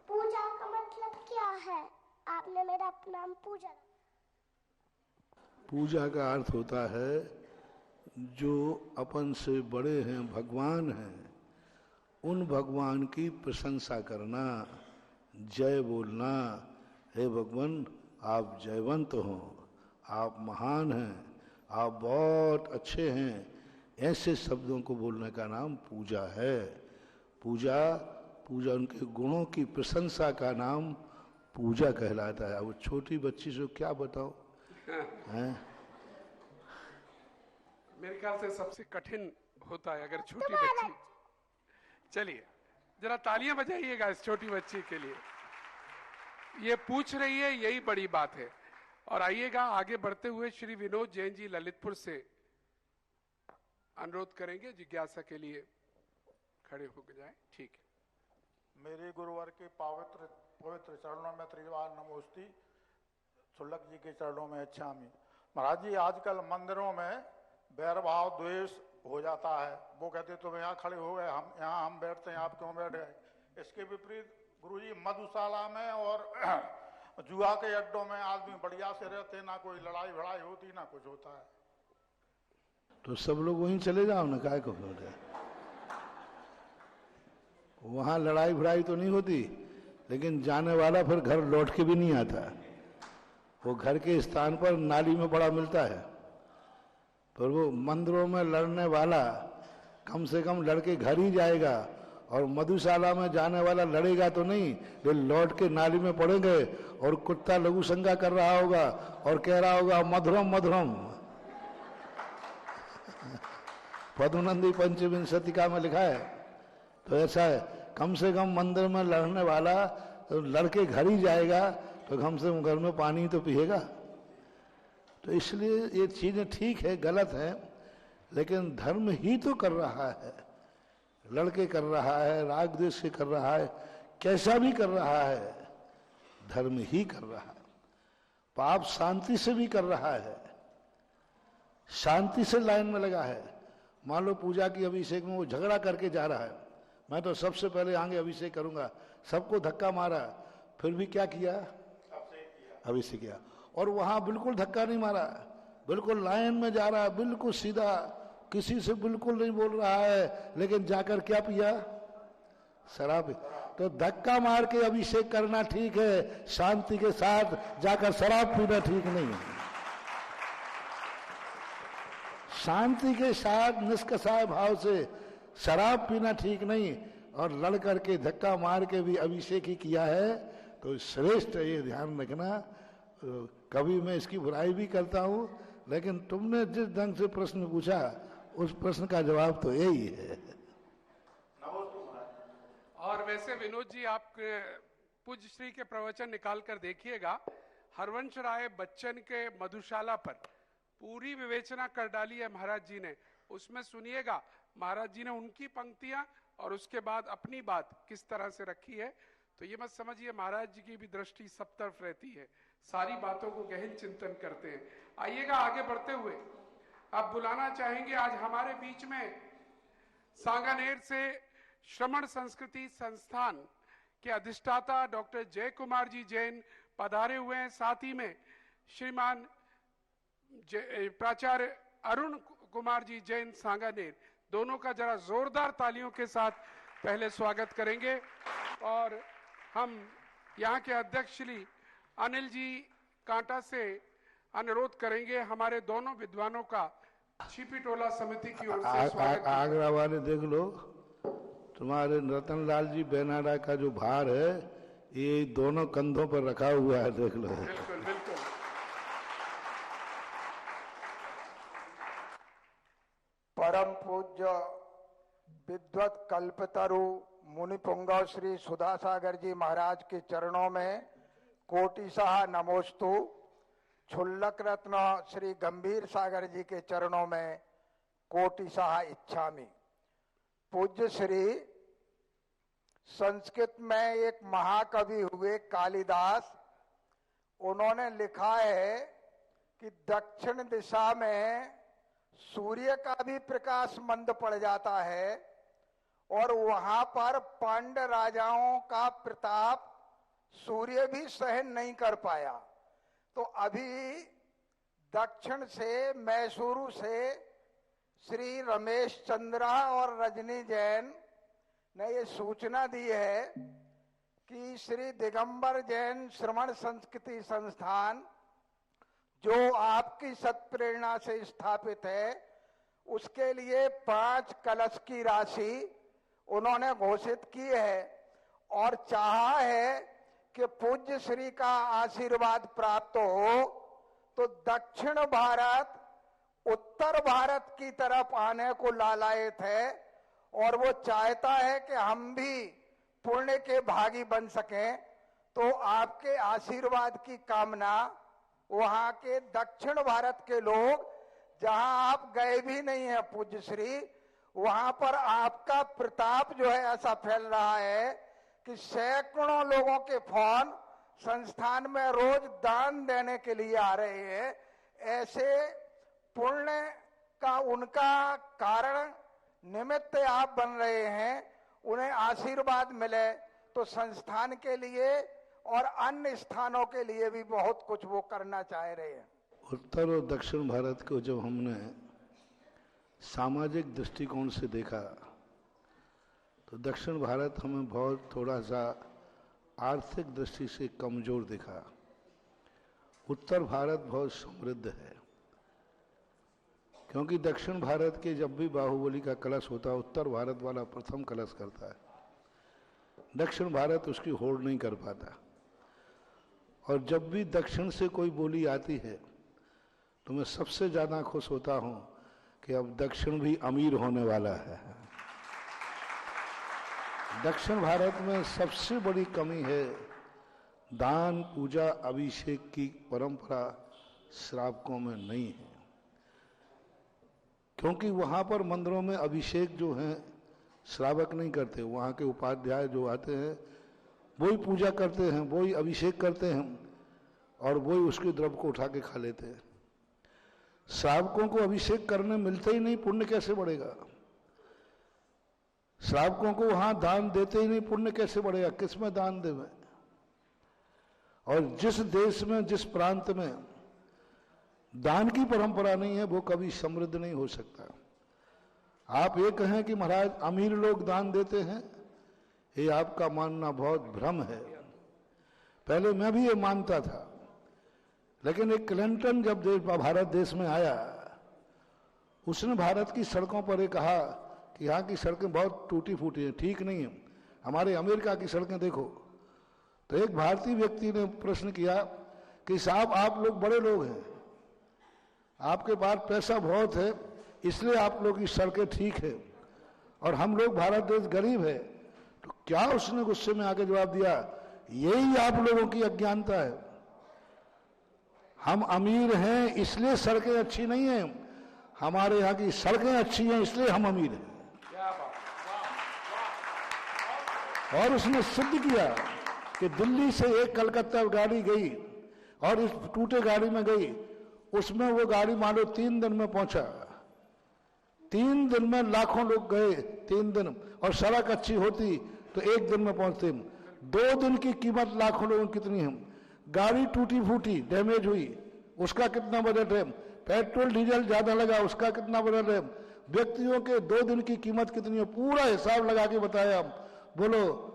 पूजा का मतलब क्या है? आपने मेरा नाम पूजा।
पूजा का अर्थ होता है जो अपन से बड़े हैं, भगवान हैं, उन भगवान की प्रशंसा करना, जय बोलना, हे भगवान आप जयवंत हो, आप महान हैं, आप बहुत अच्छे हैं, ऐसे शब्दों को बोलने का नाम पूजा है। पूजा उनके गुणों की प्रशंसा का नाम पूजा कहलाता है। वो छोटी बच्ची से क्या बताओ हैं?
मेरे ख्याल से सबसे कठिन होता है अगर छोटी बच्ची। चलिए जरा तालियां बजाइएगा इस छोटी बच्ची के लिए, ये पूछ रही है, यही बड़ी बात है। और आइएगा आगे बढ़ते हुए श्री विनोद जैन जी ललितपुर से अनुरोध करेंगे, जिज्ञासा के लिए खड़े होकर जाए। ठीक है।
मेरे गुरुवर के पवित्र चरणों में त्रिवार नमोस्ती, सुलभ जी के चरणों में अच्छामी। महाराज जी, आजकल मंदिरों में बैरभाव द्वेष हो जाता है। वो कहते तुम यहाँ खड़े हो गए, हम बैठते हैं, आप क्यों बैठ गए? इसके विपरीत गुरुजी मधुशाला में और जुआ के अड्डों में आदमी बढ़िया से रहते, ना कोई लड़ाई भड़ाई होती, ना कुछ होता है।
तो सब लोग वहीं चले जाओ ना, काय को बोल रहे? वहां लड़ाई भिड़ाई तो नहीं होती, लेकिन जाने वाला फिर घर लौट के भी नहीं आता। वो घर के स्थान पर नाली में बड़ा मिलता है, पर वो मंदिरों में लड़ने वाला कम से कम लड़के घर ही जाएगा, और मधुशाला में जाने वाला लड़ेगा तो नहीं, वे लौट के नाली में पड़ेंगे और कुत्ता लघु शंका कर रहा होगा और कह रहा होगा मधुरम मधुरम। पद्मनंदी पंचविंशतिका में लिखा है। तो ऐसा है, कम से कम मंदिर में लड़ने वाला तो लड़के घर ही जाएगा तो कम से कम घर में पानी तो पिएगा। तो इसलिए ये चीजें ठीक है, गलत है, लेकिन धर्म ही तो कर रहा है, लड़के कर रहा है, राग द्वेष से कर रहा है, कैसा भी कर रहा है, धर्म ही कर रहा है। पाप शांति से भी कर रहा है, शांति से लाइन में लगा है। मान लो पूजा की अभिषेक में वो झगड़ा करके जा रहा है, मैं तो सबसे पहले आगे अभिषेक करूंगा, सबको धक्का मारा, फिर भी क्या किया? अभिषेक किया। और वहां बिल्कुल धक्का नहीं मारा, बिल्कुल लाइन में जा रहा है, बिल्कुल सीधा, किसी से बिल्कुल नहीं बोल रहा है, लेकिन जाकर क्या पिया? शराब। तो धक्का मार के अभिषेक करना ठीक है, शांति के साथ जाकर शराब पीना ठीक नहीं है। शांति के साथ निष्कषाय भाव से शराब पीना ठीक नहीं, और लड़ करके धक्का मार के भी अभिषेक ही किया है तो श्रेष्ठ है, ये ध्यान रखना। कभी मैं इसकी बुराई भी करता हूं, लेकिन तुमने जिस ढंग से प्रश्न पूछा उस प्रश्न का जवाब तो यही है।
और वैसे विनोद जी, आप पूज्य श्री के प्रवचन निकाल कर देखिएगा, हरवंश राय बच्चन के मधुशाला पर पूरी विवेचना कर डाली है महाराज जी ने। उसमें सुनिएगा महाराज जी ने उनकी पंक्तियां और उसके बाद अपनी बात किस तरह से रखी है। तो ये मत समझिए महाराज जी की भी दृष्टि सब तरफ रहती है, सारी बातों को गहन चिंतन करते हैं। आइएगा आगे बढ़ते हुए अब बुलाना चाहेंगे आज हमारे बीच में सांगानेर से श्रमण संस्कृति संस्थान के अधिष्ठाता डॉक्टर जय कुमार जी जैन पधारे हुए हैं। साथ ही में श्रीमान प्राचार्य अरुण कुमार जी जैन सांगानेर, दोनों का जरा जोरदार तालियों के साथ पहले स्वागत करेंगे। और हम यहाँ के अध्यक्ष श्री अनिल जी कांटा से अनुरोध करेंगे हमारे दोनों विद्वानों का छिपी टोला समिति की ओर से स्वागत।
आगरा वाले देख लो, तुम्हारे रतनलाल जी बेनाडा का जो भार है ये दोनों कंधों पर रखा हुआ है, देख लो।
बिल्कुल बिल्कुल।
परम पूज्य विद्वत कल्पतरु मुनि पुंगव श्री सुधा सागर जी महाराज के चरणों में कोटिशाह नमोस्तु। क्षुल्लक रत्न श्री गंभीर सागर जी के चरणों में कोटिशाह इच्छामि। पूज्य श्री संस्कृत में एक महाकवि हुए कालिदास, उन्होंने लिखा है कि दक्षिण दिशा में सूर्य का भी प्रकाश मंद पड़ जाता है और वहां पर पांड्य राजाओं का प्रताप सूर्य भी सहन नहीं कर पाया। तो अभी दक्षिण से मैसूरू से श्री रमेश चंद्रा और रजनी जैन ने ये सूचना दी है कि श्री दिगंबर जैन श्रमण संस्कृति संस्थान जो आपकी सत्प्रेरणा से स्थापित है, उसके लिए 5 कलश की राशि उन्होंने घोषित की है और चाहा है कि पूज्य श्री का आशीर्वाद प्राप्त हो तो दक्षिण भारत उत्तर भारत की तरफ आने को लालायित है और वो चाहता है कि हम भी पुण्य के भागी बन सकें। तो आपके आशीर्वाद की कामना वहां के दक्षिण भारत के लोग, जहां आप गए भी नहीं है पूज्य श्री, वहां पर आपका प्रताप जो है ऐसा फैल रहा है कि सैकड़ों लोगों के फोन संस्थान में रोज दान देने के लिए आ रहे हैं। ऐसे पुण्य का उनका कारण निमित्त आप बन रहे हैं, उन्हें आशीर्वाद मिले तो संस्थान के लिए और अन्य स्थानों के लिए भी बहुत कुछ वो करना चाह रहे हैं।
उत्तर और दक्षिण भारत को जब हमने सामाजिक दृष्टिकोण से देखा तो दक्षिण भारत हमें बहुत थोड़ा सा आर्थिक दृष्टि से कमजोर दिखा। उत्तर भारत बहुत समृद्ध है, क्योंकि दक्षिण भारत के जब भी बाहुबली का कलश होता है, उत्तर भारत वाला प्रथम कलश करता है, दक्षिण भारत उसकी होड़ नहीं कर पाता। और जब भी दक्षिण से कोई बोली आती है तो मैं सबसे ज्यादा खुश होता हूं कि अब दक्षिण भी अमीर होने वाला है। दक्षिण भारत में सबसे बड़ी कमी है दान, पूजा, अभिषेक की परंपरा श्रावकों में नहीं है, क्योंकि वहां पर मंदिरों में अभिषेक जो है श्रावक नहीं करते। वहां के उपाध्याय जो आते हैं वही पूजा करते हैं, वही अभिषेक करते हैं और वही उसके द्रव्य को उठा के खा लेते हैं। श्रावकों को अभिषेक करने मिलते ही नहीं, पुण्य कैसे बढ़ेगा? श्रावकों को वहां दान देते ही नहीं, पुण्य कैसे बढ़ेगा? किसमें दान देवे? और जिस देश में, जिस प्रांत में दान की परंपरा नहीं है वो कभी समृद्ध नहीं हो सकता। आप ये कहें कि महाराज अमीर लोग दान देते हैं, ये आपका मानना बहुत भ्रम है। पहले मैं भी ये मानता था, लेकिन एक क्लिंटन जब भारत देश में आया, उसने भारत की सड़कों पर ये कहा कि यहाँ की सड़कें बहुत टूटी फूटी हैं, ठीक नहीं है, हमारे अमेरिका की सड़कें देखो। तो एक भारतीय व्यक्ति ने प्रश्न किया कि साहब आप लोग बड़े लोग हैं, आपके पास पैसा बहुत है, इसलिए आप लोग की सड़कें ठीक है और हम लोग भारत देश गरीब है। तो क्या उसने गुस्से में आके जवाब दिया, यही आप लोगों की अज्ञानता है। हम अमीर हैं इसलिए सड़कें अच्छी नहीं हैं, हमारे यहाँ की सड़कें अच्छी हैं इसलिए हम अमीर हैं। और उसने सिद्ध किया कि दिल्ली से एक कलकत्ता गाड़ी गई और इस टूटे गाड़ी में गई, उसमें वो गाड़ी मान लो 3 दिन में पहुंचा। 3 दिन में लाखों लोग गए, 3 दिन, और सड़क अच्छी होती तो 1 दिन में पहुंचते। 2 दिन की कीमत लाखों लोगों की कितनी है? गाड़ी टूटी फूटी, डैमेज हुई, उसका कितना बजट है? पेट्रोल डीजल ज्यादा लगा, उसका कितना बजट है? व्यक्तियों के 2 दिन की कीमत कितनी है? पूरा हिसाब लगा के बताया। बोलो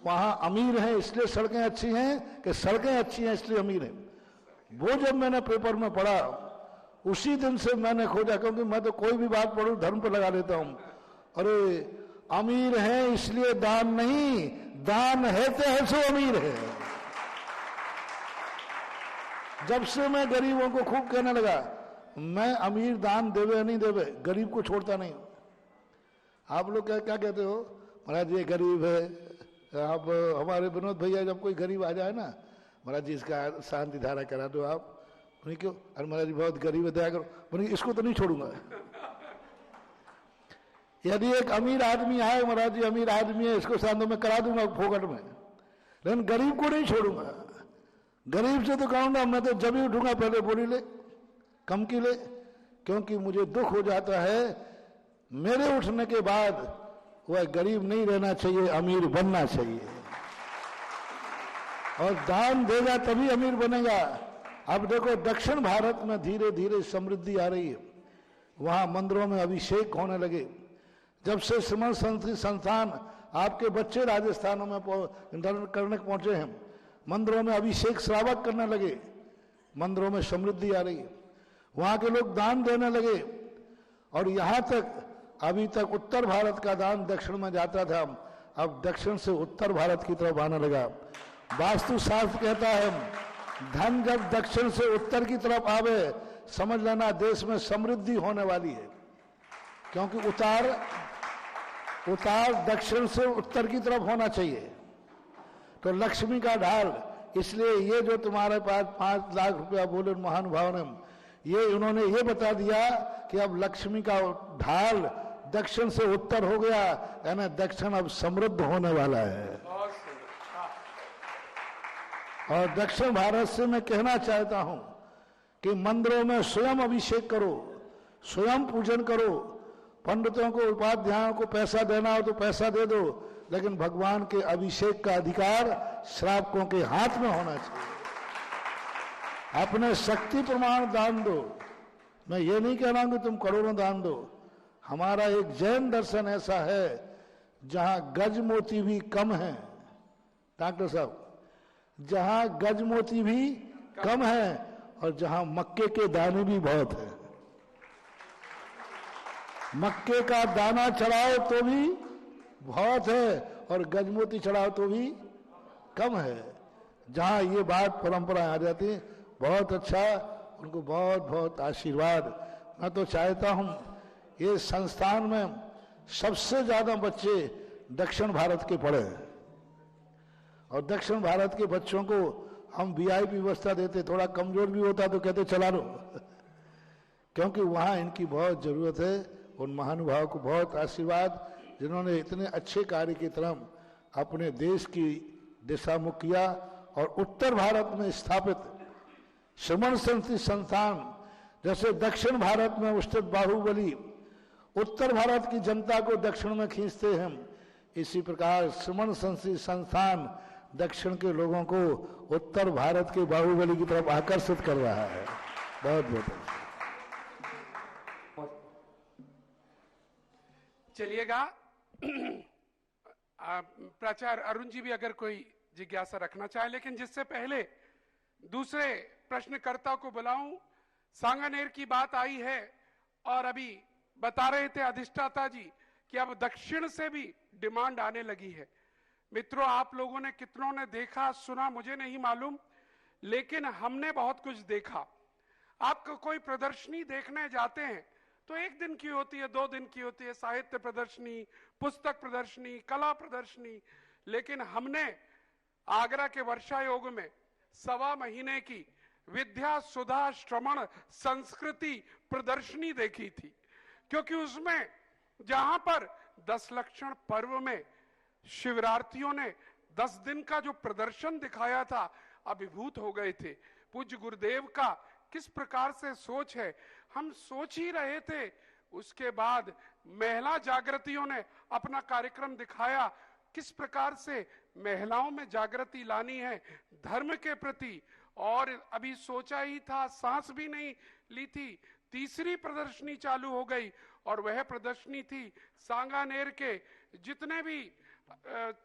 वहां अमीर हैं इसलिए सड़कें अच्छी हैं कि सड़कें अच्छी हैं इसलिए अमीर हैं? वो जब मैंने पेपर में पढ़ा उसी दिन से मैंने खोजा, क्योंकि मैं तो कोई भी बात पढ़ूं धर्म पर लगा देता हूं। अरे अमीर है इसलिए दान नहीं, दान है तो है सो अमीर है। जब से मैं गरीबों को खूब कहने लगा, मैं अमीर दान देवे नहीं देवे, गरीब को छोड़ता नहीं। आप लोग क्या क्या कहते हो, महाराज ये गरीब है। आप हमारे विनोद भैया जब कोई गरीब आ जाए ना, महाराज जी इसका शांति धारा करा दो आप। क्यों? अरे महाराज जी बहुत गरीब है, दया करो। इसको तो नहीं छोड़ूंगा। यदि एक अमीर आदमी आए, महाराज जी अमीर आदमी है, इसको शांति में करा दूंगा फोकट में, लेकिन गरीब को नहीं छोड़ूंगा। गरीब से तो कहूंगा मैं तो जब ही उठूंगा पहले बोली ले, कम की ले, क्योंकि मुझे दुख हो जाता है मेरे उठने के बाद वह गरीब नहीं रहना चाहिए, अमीर बनना चाहिए। और दान देगा तभी अमीर बनेगा। अब देखो दक्षिण भारत में धीरे धीरे समृद्धि आ रही है, वहां मंदिरों में अभिषेक होने लगे। जब से श्रीमंत संस्थान आपके बच्चे राजस्थानों में करने पहुंचे हैं, मंदिरों में अभिषेक श्रावक करने लगे, मंदिरों में समृद्धि आ रही है, वहां के लोग दान देने लगे। और यहां तक अभी तक उत्तर भारत का दान दक्षिण में जाता था, अब दक्षिण से उत्तर भारत की तरफ आने लगा। वास्तुशास्त्र कहता है धन जब दक्षिण से उत्तर की तरफ आवे, समझ लेना देश में समृद्धि होने वाली है, क्योंकि उतार दक्षिण से उत्तर की तरफ होना चाहिए। तो लक्ष्मी का ढाल, इसलिए ये जो तुम्हारे पास 5 लाख रुपया बोले महानुभाव ने, ये उन्होंने ये बता दिया कि अब लक्ष्मी का ढाल दक्षिण से उत्तर हो गया, यानी दक्षिण अब समृद्ध होने वाला है। और दक्षिण भारत से मैं कहना चाहता हूं कि मंदिरों में स्वयं अभिषेक करो, स्वयं पूजन करो। पंडितों को, उपाध्यायों को पैसा देना हो तो पैसा दे दो, लेकिन भगवान के अभिषेक का अधिकार श्रावकों के हाथ में होना चाहिए। अपने शक्ति प्रमाण दान दो। मैं ये नहीं कह रहा हूं कि तुम करोड़ों दान दो। हमारा एक जैन दर्शन ऐसा है जहां गज मोती भी कम है, डॉक्टर साहब, जहां गज मोती भी कम है और जहां मक्के के दाने भी बहुत है। मक्के का दाना चढ़ाओ तो भी बहुत है और गजमोती चढ़ाओ तो भी कम है। जहां ये बात परंपरा आ जाती है, बहुत अच्छा, उनको बहुत बहुत आशीर्वाद। मैं तो चाहता हूं ये संस्थान में सबसे ज्यादा बच्चे दक्षिण भारत के पढ़े हैं, और दक्षिण भारत के बच्चों को हम वीआईपी व्यवस्था देते, थोड़ा कमजोर भी होता तो कहते चला लो क्योंकि वहां इनकी बहुत जरूरत है। उन महानुभाव को बहुत आशीर्वाद जिन्होंने इतने अच्छे कार्य की तरफ अपने देश की दिशा मुख किया, और उत्तर भारत में स्थापित श्रमण संस्कृति संस्थान जैसे दक्षिण भारत में स्थित बाहुबली उत्तर भारत की जनता को दक्षिण में खींचते हैं, इसी प्रकार श्रमण संस्कृति संस्थान दक्षिण के लोगों को उत्तर भारत के बाहुबली की तरफ आकर्षित कर रहा है। बहुत बहुत
चलिएगा। प्राचार्य अरुण जी भी अगर कोई जिज्ञासा रखना चाहे, लेकिन जिससे पहले दूसरे प्रश्नकर्ता को बुलाऊं। सांगानेर की बात आई है और अभी बता रहे थे अधिष्ठाता जी कि अब दक्षिण से भी डिमांड आने लगी है। मित्रों, आप लोगों ने कितनों ने देखा सुना मुझे नहीं मालूम, लेकिन हमने बहुत कुछ देखा। आपको कोई प्रदर्शनी देखने जाते हैं तो 1 दिन की होती है, 2 दिन की होती है, साहित्य प्रदर्शनी, पुस्तक प्रदर्शनी, कला प्रदर्शनी, लेकिन हमने आगरा के वर्षा योग में 1.25 महीने की विद्या सुधा श्रमण संस्कृति प्रदर्शनी देखी थी, क्योंकि उसमें जहां पर 10 लक्षण पर्व में शिवरार्थियों ने 10 दिन का जो प्रदर्शन दिखाया था, अभिभूत हो गए थे। पूज्य गुरुदेव का किस प्रकार से सोच है, हम सोच ही रहे थे। उसके बाद महिला जागृतियों ने अपना कार्यक्रम दिखाया, किस प्रकार से महिलाओं में जागृति लानी है धर्म के प्रति। और अभी सोचा ही था, सांस भी नहीं ली थी, तीसरी प्रदर्शनी चालू हो गई, और वह प्रदर्शनी थी सांगानेर के जितने भी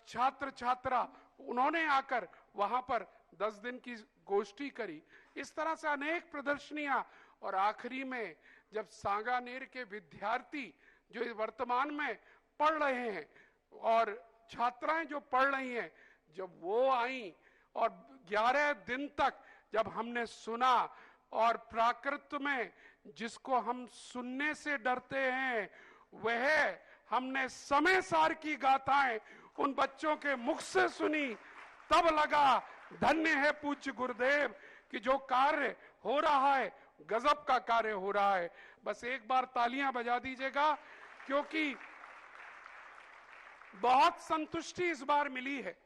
छात्र छात्रा, उन्होंने आकर वहां पर 10 दिन की गोष्ठी करी। इस तरह से अनेक प्रदर्शनियां, और आखिरी में जब सांगानेर के विद्यार्थी जो वर्तमान में पढ़ रहे हैं और छात्राएं जो पढ़ रही हैं, जब वो आई और 11 दिन तक जब हमने सुना, और प्राकृत में जिसको हम सुनने से डरते हैं, वह हमने समय सार की गाथाएं उन बच्चों के मुख से सुनी, तब लगा धन्य है पूज्य गुरुदेव कि जो कार्य हो रहा है गजब का कार्य हो रहा है। बस एक बार तालियां बजा दीजिएगा, क्योंकि बहुत संतुष्टि इस बार मिली है।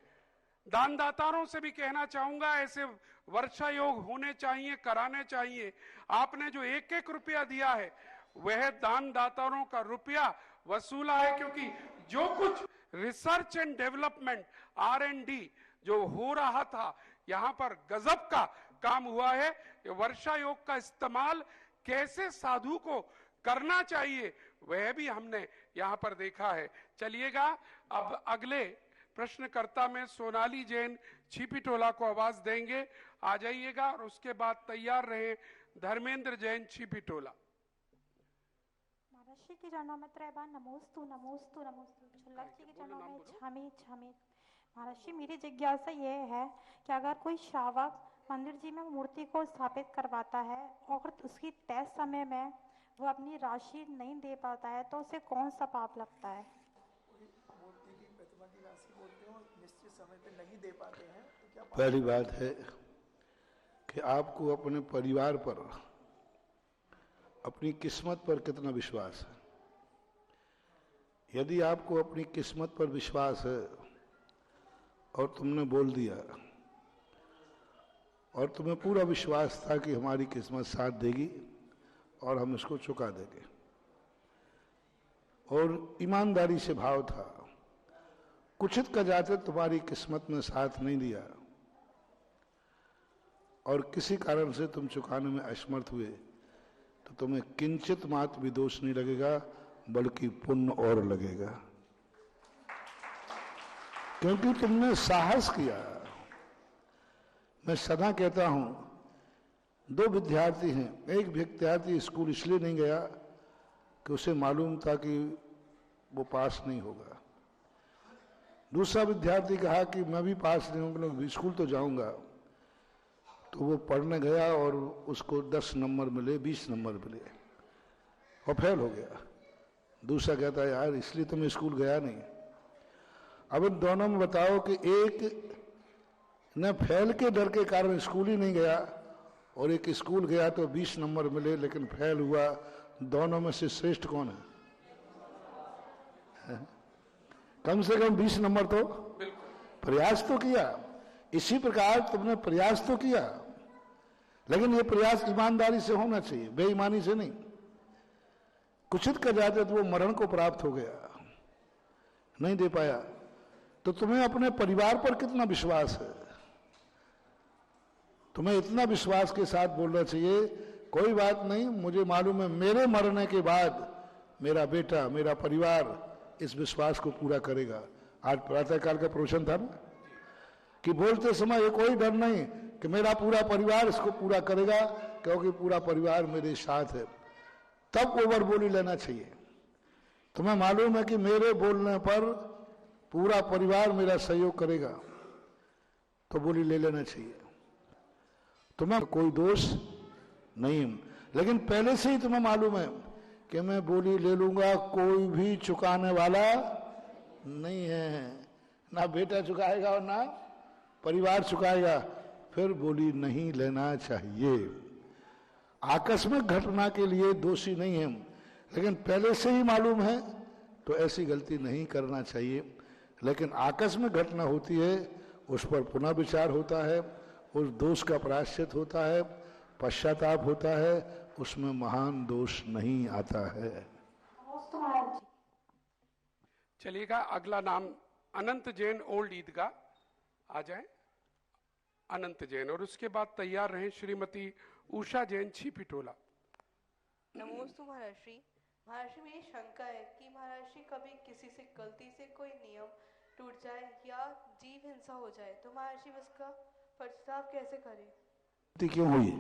दानदाताओं से भी कहना चाहूंगा, ऐसे वर्षा योग होने चाहिए, कराने चाहिए। आपने जो 1-1 रुपया दिया है, वह दानदाताओं का रुपया वसूला है, क्योंकि जो कुछ रिसर्च एंड डेवलपमेंट R&D जो हो रहा था, यहां पर गजब का काम हुआ है। ये वर्षा योग का इस्तेमाल कैसे साधु को करना चाहिए, वह भी हमने यहां पर देखा है। चलिएगा, अब अगले प्रश्नकर्ता में सोनाली जैन छिपीटोला को आवाज देंगे। आ जाइएगा, और उसके बाद तैयार रहे धर्मेंद्र जैन छिपीटोला।
महर्षि के चरणों में त्रैबार नमोस्तु नमोस्तु नमोस्तु, छुल्लक जी के चरणों में छामी छामी। महर्षि, मेरी जिज्ञासा ये है कि अगर कोई श्रावक मंदिर जी में मूर्ति को स्थापित करवाता है और उसकी तय समय में वो अपनी राशि नहीं दे पाता है, तो उसे कौन सा पाप लगता है?
मूर्ति की प्रतिमा की राशि बोलते हो, निश्चित समय पे नहीं दे पाते हैं तो क्या?
पहली बात है कि आपको अपने परिवार पर, अपनी किस्मत पर कितना विश्वास है। यदि आपको अपनी किस्मत पर विश्वास है और तुमने बोल दिया, और तुम्हें पूरा विश्वास था कि हमारी किस्मत साथ देगी और हम इसको चुका देंगे, और ईमानदारी से भाव था, कुछित का जाते तुम्हारी किस्मत ने साथ नहीं दिया और किसी कारण से तुम चुकाने में असमर्थ हुए, तो तुम्हें किंचित मात्र भी दोष नहीं लगेगा, बल्कि पुण्य और लगेगा, क्योंकि तुमने साहस किया। मैं सदा कहता हूं, 2 विद्यार्थी हैं, एक विद्यार्थी स्कूल इसलिए नहीं गया कि उसे मालूम था कि वो पास नहीं होगा। दूसरा विद्यार्थी कहा कि मैं भी पास नहीं होऊंगा, स्कूल तो जाऊंगा। तो वो पढ़ने गया और उसको 10 नंबर मिले, 20 नंबर मिले और फेल हो गया। दूसरा कहता है यार इसलिए तो मैं स्कूल गया नहीं। अब इन दोनों में बताओ कि एक न फेल के डर के कारण स्कूल ही नहीं गया और एक स्कूल गया तो 20 नंबर मिले लेकिन फेल हुआ, दोनों में से श्रेष्ठ कौन है? कम से कम 20 नंबर तो प्रयास तो किया। इसी प्रकार तुमने प्रयास तो किया, लेकिन ये प्रयास ईमानदारी से होना चाहिए, बेईमानी से नहीं। कुचित कर जाते तो वो मरण को प्राप्त हो गया, नहीं दे पाया। तो तुम्हें अपने परिवार पर कितना विश्वास है? तुम्हें इतना विश्वास के साथ बोलना चाहिए कोई बात नहीं, मुझे मालूम है मेरे मरने के बाद मेरा बेटा, मेरा परिवार इस विश्वास को पूरा करेगा। आज प्रातःकाल का प्रवचन था ना कि बोलते समय ये कोई डर नहीं कि मेरा पूरा परिवार इसको पूरा करेगा, क्योंकि पूरा परिवार मेरे साथ है। तब ओवर बोली लेना चाहिए। तुम्हें मालूम है कि मेरे बोलने पर पूरा परिवार मेरा सहयोग करेगा, तो बोली ले लेना चाहिए। तुम्हें कोई दोष नहीं, लेकिन पहले से ही तुम्हें मालूम है कि मैं बोली ले लूंगा, कोई भी चुकाने वाला नहीं है, ना बेटा चुकाएगा और ना परिवार चुकाएगा, फिर बोली नहीं लेना चाहिए। आकस्मिक घटना के लिए दोषी नहीं है, लेकिन पहले से ही मालूम है तो ऐसी गलती नहीं करना चाहिए। लेकिन आकस्मिक घटना होती है, उस पर पुनः विचार होता है, उस दोष का प्रायश्चित होता है, पश्चाताप होता है, उसमें महान दोष नहीं आता है।
चलिएगा, अगला नाम अनंत जैन, ओल्ड ईदगाह आ जाए। अनंत जैन, और उसके बाद तैयार रहें श्रीमती उषा जैन, छिपिटोला।
नमोस्तु महर्षि। महर्षि, मेरी शंका है कि महर्षि कभी किसी से गलती से कोई नियम टूट जाए या जीव हिंसा हो जाए तो महर्षि उसका पश्चाताप कैसे करें?
गलती क्यों हुई?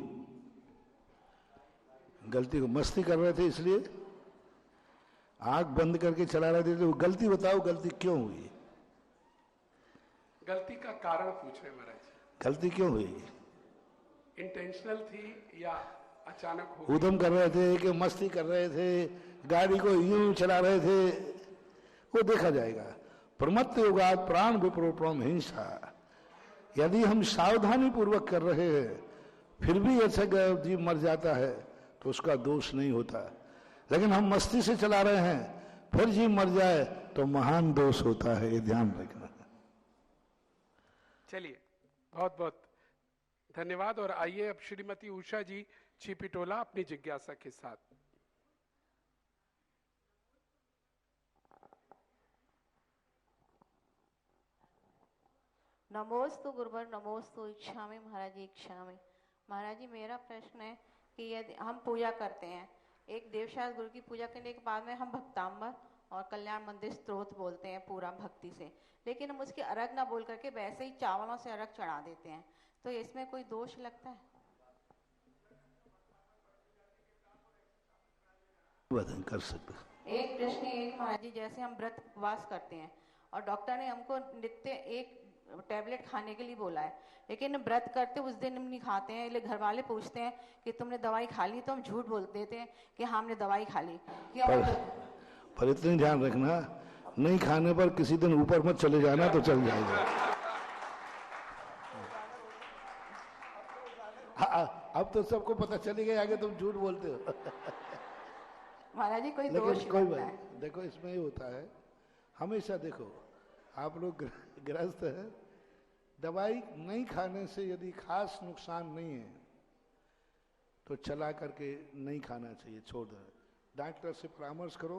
गलती को मस्ती कर रहे थे इसलिए आंख बंद करके चला रहे थे, तो गलती बताओ, गलती क्यों हुई?
गलती का कारण पूछ रहे महाराज।
गलती क्यों हुई?
इंटेंशनल थी या अचानक हो?
उद्यम कर रहे थे कि मस्ती कर रहे थे, गाड़ी को यूं चला रहे थे, वो देखा जाएगा। प्रमत्त योगात प्राण विप्रोपम हिंसा। यदि हम सावधानी पूर्वक कर रहे हैं फिर भी ऐसा जीव मर जाता है तो उसका दोष नहीं होता, लेकिन हम मस्ती से चला रहे हैं फिर जीव मर जाए तो महान दोष होता है, ये ध्यान रखना।
चलिए, बहुत बहुत धन्यवाद। और आइए अब श्रीमती उषा जी छिपिटोला अपनी जिज्ञासा के साथ।
नमोस्तु गुरुवर, नमोस्तु इच्छामि महाराज जी, इच्छामि। महाराज जी, मेरा प्रश्न है कि यदि हम पूजा करते हैं, एक देवशास्त्र गुरु की पूजा करने के बाद में हम भक्तांबर और कल्याण मंदिर स्तोत्र बोलते हैं पूरा भक्ति से, लेकिन हम उसके अर्घ ना बोल करके वैसे ही चावलों से अर्घ चढ़ा देते हैं, तो इसमें कोई दोष लगता है?
कर सकते।
एक प्रश्न एक महाराज जी, जैसे हम व्रत उपवास करते हैं और डॉक्टर ने हमको नित्य एक टैबलेट खाने के लिए बोला है, लेकिन व्रत करते उस दिन हम नहीं खाते हैं, इसलिए घर वाले पूछते हैं कि तुमने दवाई खा ली, तो हम झूठ बोल देते हैं कि हमने दवाई खा ली।
पर इतनी ध्यान रखना, नहीं खाने पर किसी दिन ऊपर मत चले जाना तो चल जाएगा। अब तो सबको पता चली गई, आगे तुम झूठ बोलते हो।
महाराज जी, कोई दोष
कोई बात, देखो इसमें ये होता है, हमेशा देखो आप लोग गृहस्थ है, दवाई नहीं खाने से यदि खास नुकसान नहीं है तो चला करके नहीं खाना चाहिए, छोड़ दो। डॉक्टर से परामर्श करो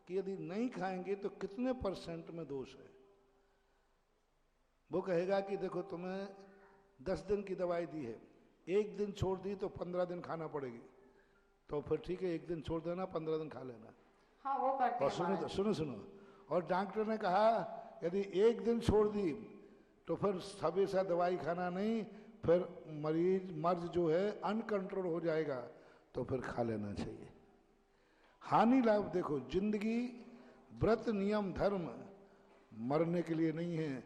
कि यदि नहीं खाएंगे तो कितने % में दोष है। वो कहेगा कि देखो तुम्हें 10 दिन की दवाई दी है, एक दिन छोड़ दी तो 15 दिन खाना पड़ेगी, तो फिर ठीक है 1 दिन छोड़ देना, 15 दिन खा लेना।
हाँ, वो करते
और सुनो, और डॉक्टर ने कहा यदि 1 दिन छोड़ दी तो फिर हमेशा दवाई खाना नहीं, फिर मर्ज जो है अनकंट्रोल हो जाएगा, तो फिर खा लेना चाहिए। हानि लाभ देखो, जिंदगी व्रत नियम धर्म मरने के लिए नहीं है,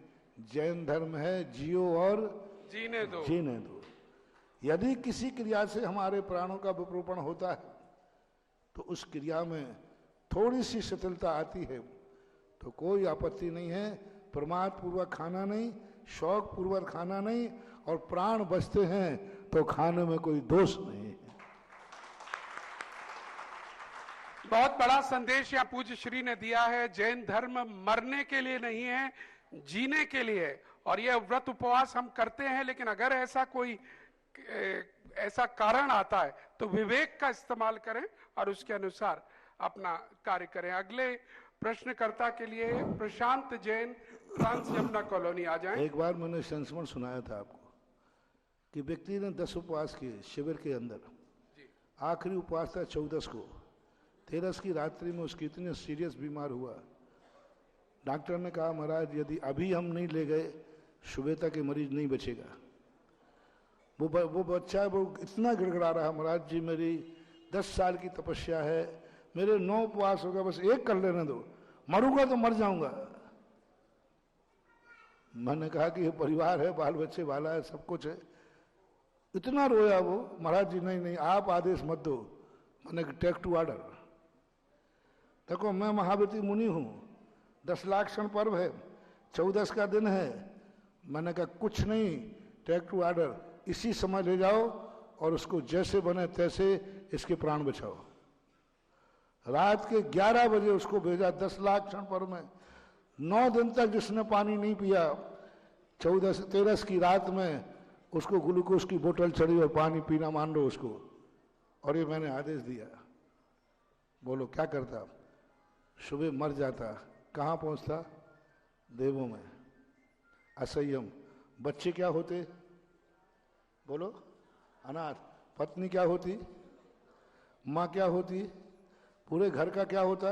जैन धर्म है जियो और जीने दो। यदि किसी क्रिया से हमारे प्राणों का विरूपण होता है तो उस क्रिया में थोड़ी सी शिथिलता आती है तो कोई आपत्ति नहीं है। प्रमाद पूर्वक खाना नहीं, शौक पूर्वक खाना नहीं, और प्राण बचते हैं तो खाने में कोई दोष नहीं है।
बहुत बड़ा संदेश यहाँ पूज्य श्री ने दिया है। जैन धर्म मरने के लिए नहीं है, जीने के लिए है। और यह व्रत उपवास हम करते हैं, लेकिन अगर ऐसा कोई ऐसा कारण आता है तो विवेक का इस्तेमाल करें और उसके अनुसार अपना कार्य करें। अगले प्रश्नकर्ता के लिए प्रशांत जैन, ट्रांस यमुना कॉलोनी आ जाएं।
एक बार मैंने संस्मरण सुनाया था आपको कि व्यक्ति ने 10 उपवास किए शिविर के अंदर। आखिरी उपवास था 14 को। 13 की रात्रि में उसकी इतने सीरियस बीमार हुआ, डॉक्टर ने कहा महाराज यदि अभी हम नहीं ले गए सुबह तक ये मरीज नहीं बचेगा। वो बच्चा वो इतना गिड़गिड़ा रहा, महाराज जी मेरी 10 साल की तपस्या है, मेरे 9 उपवास हो गए, बस एक कर लेने दो, मरूंगा तो मर जाऊंगा। मैंने कहा कि ये परिवार है, बाल बच्चे वाला है, सब कुछ है। इतना रोया वो, महाराज जी नहीं नहीं आप आदेश मत दो। मैंने टेक टू ऑर्डर। देखो मैं महाव्रती मुनि हूं, 10 लाख क्षण पर्व है, 14 का दिन है। मैंने कहा कुछ नहीं, टेक टू ऑर्डर, इसी समय ले जाओ और उसको जैसे बने तैसे इसके प्राण बचाओ। रात के 11 बजे उसको भेजा 10 लाख क्षण पर्व में। 9 दिन तक जिसने पानी नहीं पिया, 13 की रात में उसको ग्लूकोज की बोतल चढ़ी और पानी पीना मान लो उसको। और ये मैंने आदेश दिया। बोलो क्या करता? सुबह मर जाता, कहाँ पहुंचता? देवों में। असंयम। बच्चे क्या होते? बोलो अनाथ। पत्नी क्या होती? माँ क्या होती? पूरे घर का क्या होता?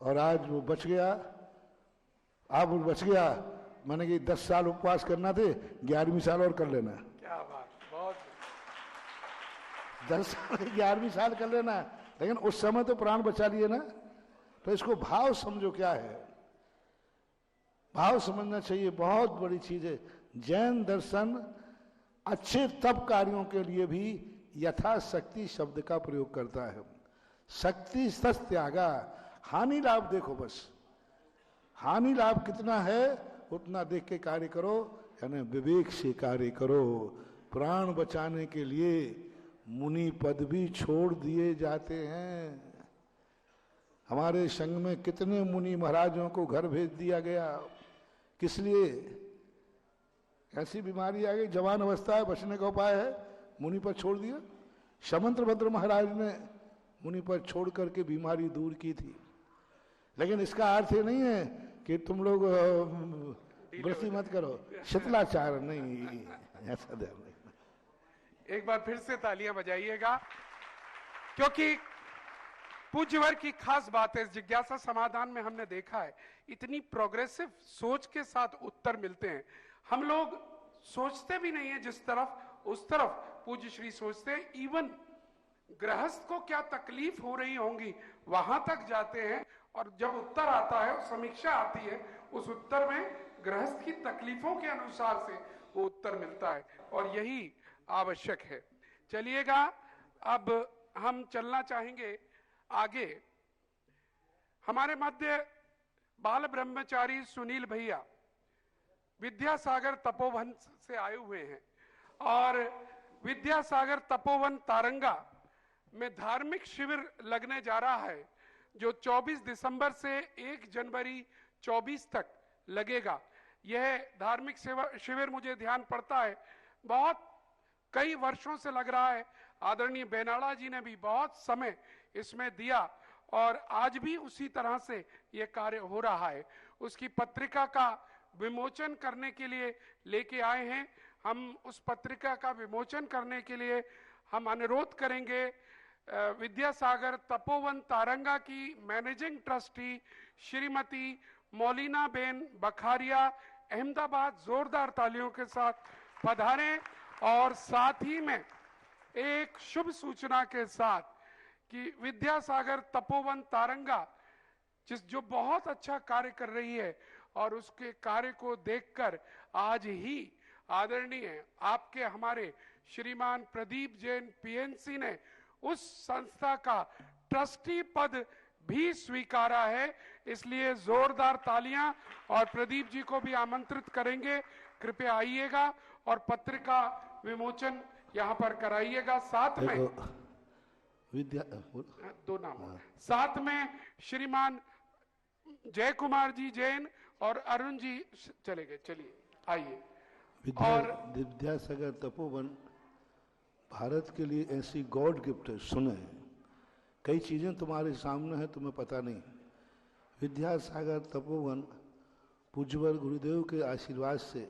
और आज वो बच गया। आप वो बच गया, मैंने कि 10 साल उपवास करना थे, 11वीं साल और कर लेना।
क्या बात, बहुत
10 साल 11वीं साल कर लेना, लेकिन उस समय तो प्राण बचा लिए ना। तो इसको भाव समझो क्या है, भाव समझना चाहिए, बहुत बड़ी चीज है। जैन दर्शन अच्छे तप कार्यों के लिए भी यथाशक्ति शब्द का प्रयोग करता है। शक्ति त्यागा, हानि लाभ देखो, बस हानि लाभ कितना है उतना देख के कार्य करो, यानी विवेक से कार्य करो। प्राण बचाने के लिए मुनि पद भी छोड़ दिए जाते हैं। हमारे संघ में कितने मुनि महाराजों को घर भेज दिया गया, किस लिए? ऐसी बीमारी आ गई, जवान अवस्था है, बचने का उपाय है, मुनि पर छोड़ दिया। समंत्रभद्र महाराज ने मुनि पर छोड़ करके बीमारी दूर की थी। लेकिन इसका अर्थ ये नहीं है कि तुम लोग व्रती मत करो, शीतलाचार नहीं, ऐसा ध्यान रखना।
एक बार फिर से तालियां बजाइएगा, क्योंकि पूज्यवर की खास बात है। इस जिज्ञासा समाधान में हमने देखा है इतनी प्रोग्रेसिव सोच के साथ उत्तर मिलते हैं। हम लोग सोचते भी नहीं है जिस तरफ उस तरफ पूज्य श्री सोचते हैं। इवन गृहस्थ को क्या तकलीफ हो रही होंगी वहां तक जाते हैं, और जब उत्तर आता है, समीक्षा आती है, उस उत्तर में गृहस्थ की तकलीफों के अनुसार से वो उत्तर मिलता है, और यही आवश्यक है। चलिएगा, अब हम चलना चाहेंगे आगे। हमारे मध्य बाल ब्रह्मचारी सुनील भैया विद्यासागर तपोवन से आए हुए हैं, और विद्यासागर तपोवन तारंगा में धार्मिक शिविर लगने जा रहा है, जो 24 दिसंबर से 1 जनवरी 24 तक लगेगा। यह धार्मिक शिविर मुझे ध्यान पड़ता है बहुत कई वर्षों से लग रहा है। आदरणीय बेनाड़ा जी ने भी बहुत समय इसमें दिया, और आज भी उसी तरह से यह कार्य हो रहा है। उसकी पत्रिका का विमोचन करने के लिए लेके आए हैं। हम उस पत्रिका का विमोचन करने के लिए हम अनुरोध करेंगे विद्यासागर तपोवन तारंगा की मैनेजिंग ट्रस्टी श्रीमती मौलिना बेन बखारिया अहमदाबाद जोरदार तालियों के साथ पधारें, और साथ ही में एक शुभ सूचना के साथ कि विद्यासागर तपोवन तारंगा जो बहुत अच्छा कार्य कर रही है, और उसके कार्य को देखकर आज ही आदरणीय आपके हमारे श्रीमान प्रदीप जैन पीएनसी ने उस संस्था का ट्रस्टी पद भी स्वीकारा है। इसलिए जोरदार तालियां, और प्रदीप जी को भी आमंत्रित करेंगे, कृपया आइएगा और पत्रिका विमोचन यहां पर कराइएगा। साथ में
विद्या
दो नाम, साथ में श्रीमान जय कुमार जी जैन और अरुण जी चले गए। चलिए आइए। और
विद्यासागर तपोवन भारत के लिए ऐसी गॉड गिफ्ट है। सुने, कई चीजें तुम्हारे सामने हैं, तुम्हें पता नहीं। विद्यासागर तपोवन पूज्यवर गुरुदेव के आशीर्वाद से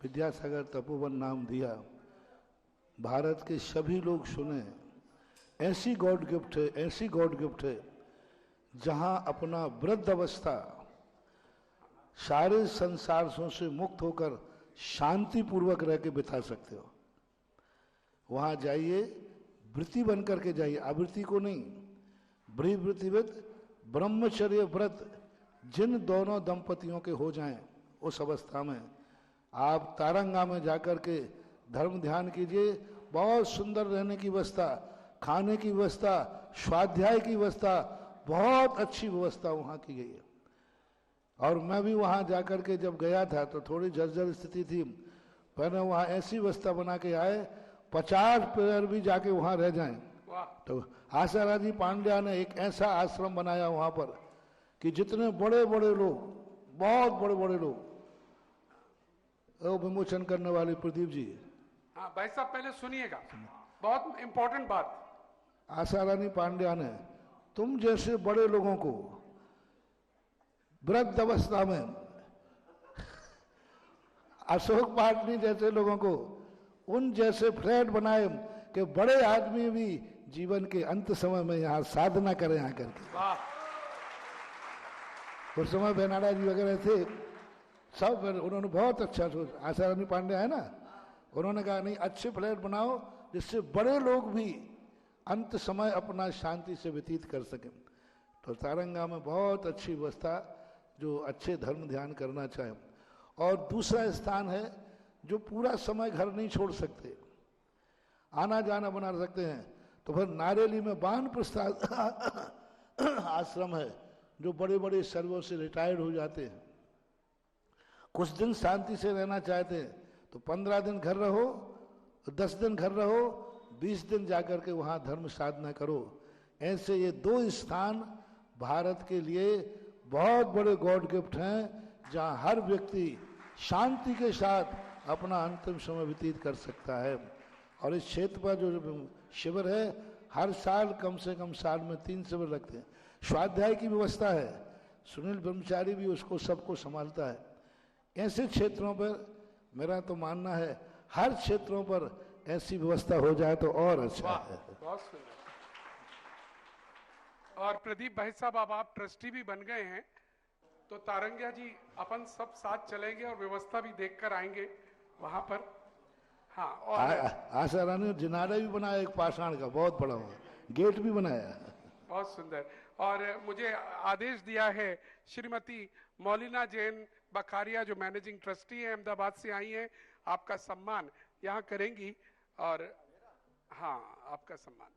विद्यासागर तपोवन नाम दिया। भारत के सभी लोग सुने, ऐसी गॉड गिफ्ट है, ऐसी गॉड गिफ्ट है जहां अपना वृद्ध अवस्था सारे संसारों से मुक्त होकर शांति पूर्वक रह के बिता सकते हो। वहां जाइए, वृत्ति बन करके जाइए, आवृत्ति को नहीं। ब्रीवृत्तिवत ब्रह्मचर्य व्रत जिन दोनों दंपतियों के हो जाएं, उस अवस्था में आप तारंगा में जाकर के धर्म ध्यान कीजिए। बहुत सुंदर रहने की व्यवस्था, खाने की व्यवस्था, स्वाध्याय की व्यवस्था, बहुत अच्छी व्यवस्था वहां की गई है। और मैं भी वहां जाकर के जब गया था तो थोड़ी जर्जर स्थिति थी। मैंने वहां ऐसी व्यवस्था बना के आए, 50 पेयर भी जाके वहां रह जाएं। तो आशाराजी पांड्या ने एक ऐसा आश्रम बनाया वहां पर कि जितने बड़े बड़े लोग, बहुत बड़े बड़े लोग, विमोचन करने वाले प्रदीप जी।
हाँ भाई साहब, पहले सुनिएगा, बहुत इंपॉर्टेंट बात।
आशारानी पांड्या ने तुम जैसे बड़े लोगों को वृद्ध अवस्था में, अशोक पाटनी जैसे लोगों को उन जैसे फ्लैट बनाए कि बड़े आदमी भी जीवन के अंत समय में यहाँ साधना करें आकर के। उस समय बेनाडा जी वगैरह थे, सब उन्होंने बहुत अच्छा सोच। आशारानी पांड्या है ना, उन्होंने कहा नहीं, अच्छे फ्लैट बनाओ जिससे बड़े लोग भी अंत समय अपना शांति से व्यतीत कर सकें। तो तारंगा में बहुत अच्छी व्यवस्था, जो अच्छे धर्म ध्यान करना चाहें। और दूसरा स्थान है जो पूरा समय घर नहीं छोड़ सकते, आना जाना बना सकते हैं, तो फिर नारेली में बान प्रसाद आश्रम है, जो बड़े बड़े सर्वों से रिटायर्ड हो जाते हैं, कुछ दिन शांति से रहना चाहते हैं, तो 15 दिन घर रहो, 10 दिन घर रहो, 20 दिन जाकर के वहां धर्म साधना करो। ऐसे ये 2 स्थान भारत के लिए बहुत बड़े गॉड गिफ्ट हैं, जहां हर व्यक्ति शांति के साथ अपना अंतिम समय व्यतीत कर सकता है। और इस क्षेत्र पर जो शिविर है, हर साल कम से कम साल में 3 शिविर लगते हैं। स्वाध्याय की व्यवस्था है, सुनील ब्रह्मचारी भी उसको सबको संभालता है। ऐसे क्षेत्रों पर मेरा तो मानना है, हर क्षेत्रों पर ऐसी व्यवस्था हो जाए तो और अच्छा है।
बहुत सुंदर। और प्रदीप भाई साहब, अब आप ट्रस्टी भी बन गए हैं, तो तारंगिया जी अपन सब साथ चलेंगे और व्यवस्था भी देखकर आएंगे वहां पर। हाँ, और
आशा रानी ने जिनारा भी बनाया एक पाषाण का, बहुत बड़ा हुआ, गेट भी बनाया।
बहुत सुंदर। और मुझे आदेश दिया है श्रीमती मौलिना जैन बखारिया, जो मैनेजिंग ट्रस्टी है, अहमदाबाद से आई हैं, आपका सम्मान यहाँ करेंगी। और हाँ, आपका सम्मान,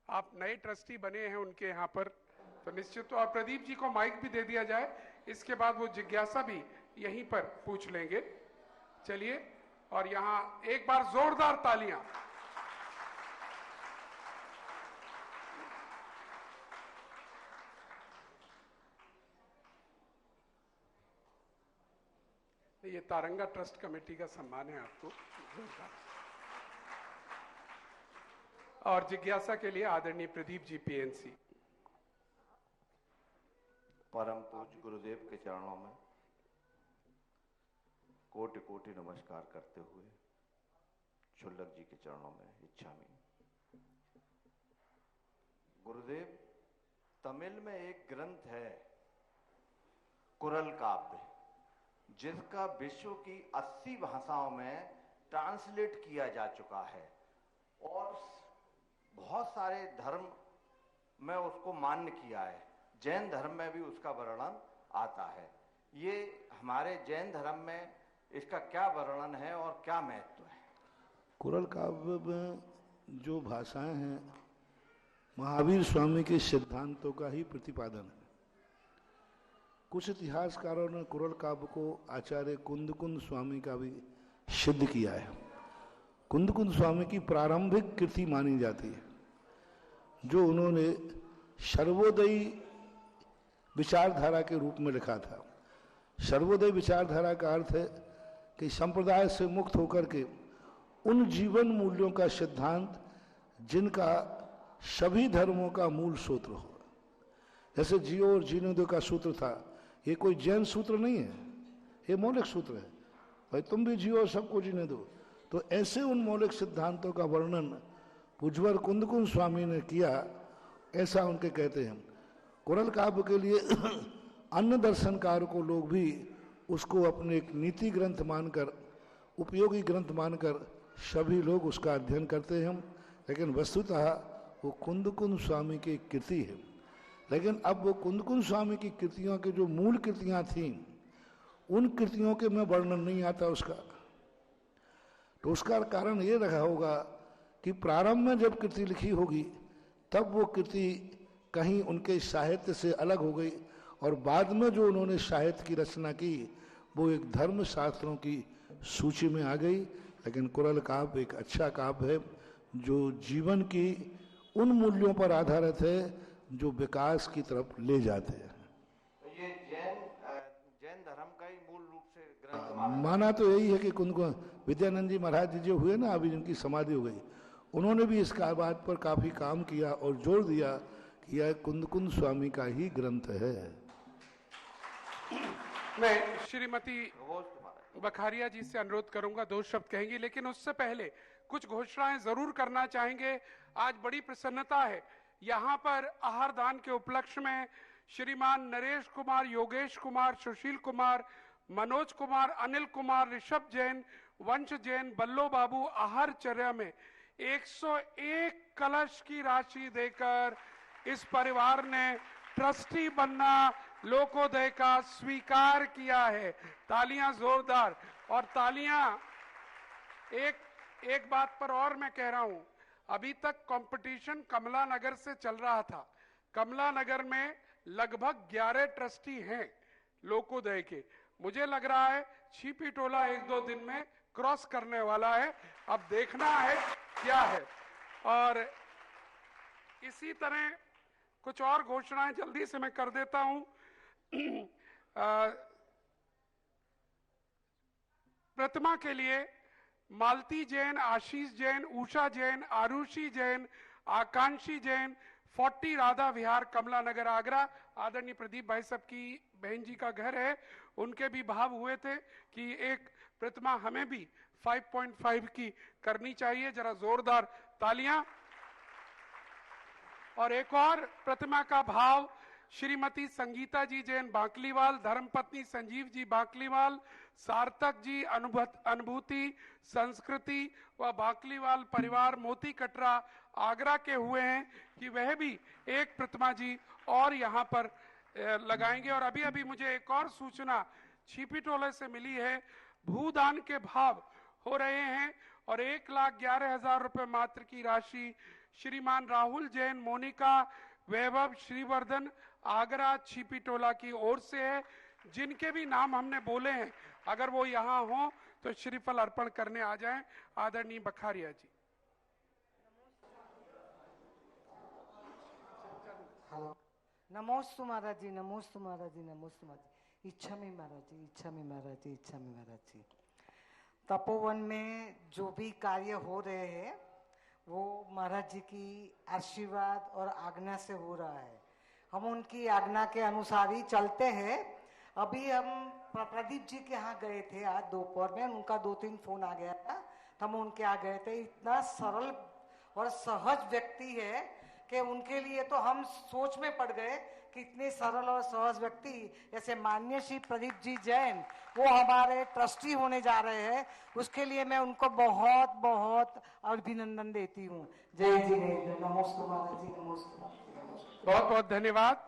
आप नए ट्रस्टी बने हैं उनके यहाँ पर, तो निश्चित। तो और प्रदीप जी को माइक भी दे दिया जाए, इसके बाद वो जिज्ञासा भी यहीं पर पूछ लेंगे। चलिए, और यहाँ एक बार जोरदार तालियां। ये तारंगा ट्रस्ट कमेटी का सम्मान है आपको, जोरदार। और जिज्ञासा के लिए आदरणीय प्रदीप जी, पीएनसी।
परम पूज्य गुरुदेव के चरणों में कोटि कोटि नमस्कार करते हुए शुल्लक जी के चरणों में इच्छामी। गुरुदेव, तमिल में एक ग्रंथ है कुरल काव्य, जिसका विश्व की 80 भाषाओं में ट्रांसलेट किया जा चुका है और बहुत सारे धर्म में उसको मान्य किया है। जैन धर्म में भी उसका वर्णन आता है। ये हमारे जैन धर्म में इसका क्या वर्णन है और क्या महत्व है?
कुरल काव्य में जो भाषाएं हैं महावीर स्वामी के सिद्धांतों का ही प्रतिपादन है। कुछ इतिहासकारों ने कुरल काव्य को आचार्य कुंदकुंद स्वामी का भी सिद्ध किया है। कुंदकुंद स्वामी की प्रारंभिक कृति मानी जाती है, जो उन्होंने सर्वोदयी विचारधारा के रूप में लिखा था। सर्वोदय विचारधारा का अर्थ है कि संप्रदाय से मुक्त होकर के उन जीवन मूल्यों का सिद्धांत जिनका सभी धर्मों का मूल सूत्र हो। जैसे जियो और जीने दो का सूत्र था, ये कोई जैन सूत्र नहीं है, ये मौलिक सूत्र है, भाई तुम भी जियो और सबको जीने दो। तो ऐसे उन मौलिक सिद्धांतों का वर्णन पूज्यवर कुंदकुंद स्वामी ने किया, ऐसा उनके कहते हैं। कुरल काव्य के लिए अन्य दर्शनकार को लोग भी उसको अपने एक नीति ग्रंथ मानकर, उपयोगी ग्रंथ मानकर सभी लोग उसका अध्ययन करते हैं, लेकिन वस्तुतः वो कुंदकुंद स्वामी की कृति है। लेकिन अब वो कुंदकुंद स्वामी की कृतियों के जो मूल कृतियां थीं, उन कृतियों के में वर्णन नहीं आता उसका। तो उसका कारण ये रहा होगा कि प्रारंभ में जब कृति लिखी होगी तब वो कृति कहीं उनके साहित्य से अलग हो गई, और बाद में जो उन्होंने साहित्य की रचना की वो एक धर्म शास्त्रों की सूची में आ गई। लेकिन कुरल काव्य एक अच्छा काव्य है जो जीवन की उन मूल्यों पर आधारित है जो विकास की तरफ ले जाते हैं।
ये जैन धर्म का ही मूल रूप से ग्रंथ
माना तो यही है कि विद्यानंद जी महाराज जी जो हुए ना, अभी जिनकी समाधि हो गई, उन्होंने भी इस बात पर काफी काम किया और जोर दिया कि यह कुंदकुंद स्वामी का ही ग्रंथ है।
मैं श्रीमती बखारिया जी से अनुरोध करूंगा, 2 शब्द कहेंगी, लेकिन उससे पहले कुछ घोषणाएं जरूर करना चाहेंगे। आज बड़ी प्रसन्नता है, यहाँ पर आहार दान के उपलक्ष्य में श्रीमान नरेश कुमार, योगेश कुमार, सुशील कुमार, मनोज कुमार, अनिल कुमार, ऋषभ जैन, वंश जैन, बल्लो बाबू आहारचर्या में 101 कलश की राशि देकर इस परिवार ने ट्रस्टी बनना लोकोदय का स्वीकार किया है। तालियां जोरदार। और तालियां एक बात पर और मैं कह रहा हूं, अभी तक कंपटीशन कमला नगर से चल रहा था। कमला नगर में लगभग 11 ट्रस्टी हैं लोकोदय के। मुझे लग रहा है छिपी टोला 1-2 दिन में क्रॉस करने वाला है, अब देखना है क्या है। और इसी तरह कुछ और घोषणाएं जल्दी से मैं कर देता हूं। प्रतिमा के लिए मालती जैन, आशीष जैन, उषा जैन, आरुषि जैन, आकांक्षी जैन, 40 राधा विहार, कमला नगर, आगरा। आदरणीय प्रदीप भाई साहब की बहन जी का घर है, उनके भी भाव हुए थे कि एक प्रतिमा हमें भी 5.5 की करनी चाहिए। जरा जोरदार तालियां। और एक और प्रतिमा का भाव श्रीमती संगीता जी जैन बांकलीवाल, धर्मपत्नी संजीव जी बांकलीवाल, सार्थक जी अनुभूति संस्कृति व बांकलीवाल परिवार मोती कटरा आगरा के हुए हैं कि वह भी एक प्रतिमा जी और यहाँ पर लगाएंगे। और अभी अभी मुझे एक और सूचना छिपी टोले से मिली है, भूदान के भाव हो रहे हैं और 1,11,000 रुपए मात्र की राशि श्रीमान राहुल जैन, मोनिका, वैभव, श्रीवर्धन आगरा छिपी टोला की ओर से है। जिनके भी नाम हमने बोले हैं, अगर वो यहाँ हो तो श्रीफल अर्पण करने आ जाएं। आदरणीय बखारिया जी।
नमोस्तु महाराज जी, नमोस्तु महाराज जी, नमोस्तु महाराज जी। इच्छा में महाराज जी, इच्छा में महाराज जी, इच्छा में महाराज जी। तपोवन में जो भी कार्य हो रहे हैं वो महाराज जी की आशीर्वाद और आज्ञा से हो रहा है। हम उनकी आज्ञा के अनुसार ही चलते हैं। अभी हम प्रदीप जी के यहाँ गए थे आज दोपहर में, उनका 2-3 फोन आ गया था, तो हम उनके यहाँ गए थे। इतना सरल और सहज व्यक्ति है कि उनके लिए तो हम सोच में पड़ गए कि इतने सरल और सहज व्यक्ति जैसे माननीय श्री प्रदीप जी जैन वो हमारे ट्रस्टी होने जा रहे हैं। उसके लिए मैं उनको बहुत बहुत अभिनंदन देती हूँ। जय जी, नमस्ते महाराज जी, नमस्ते।
बहुत बहुत धन्यवाद।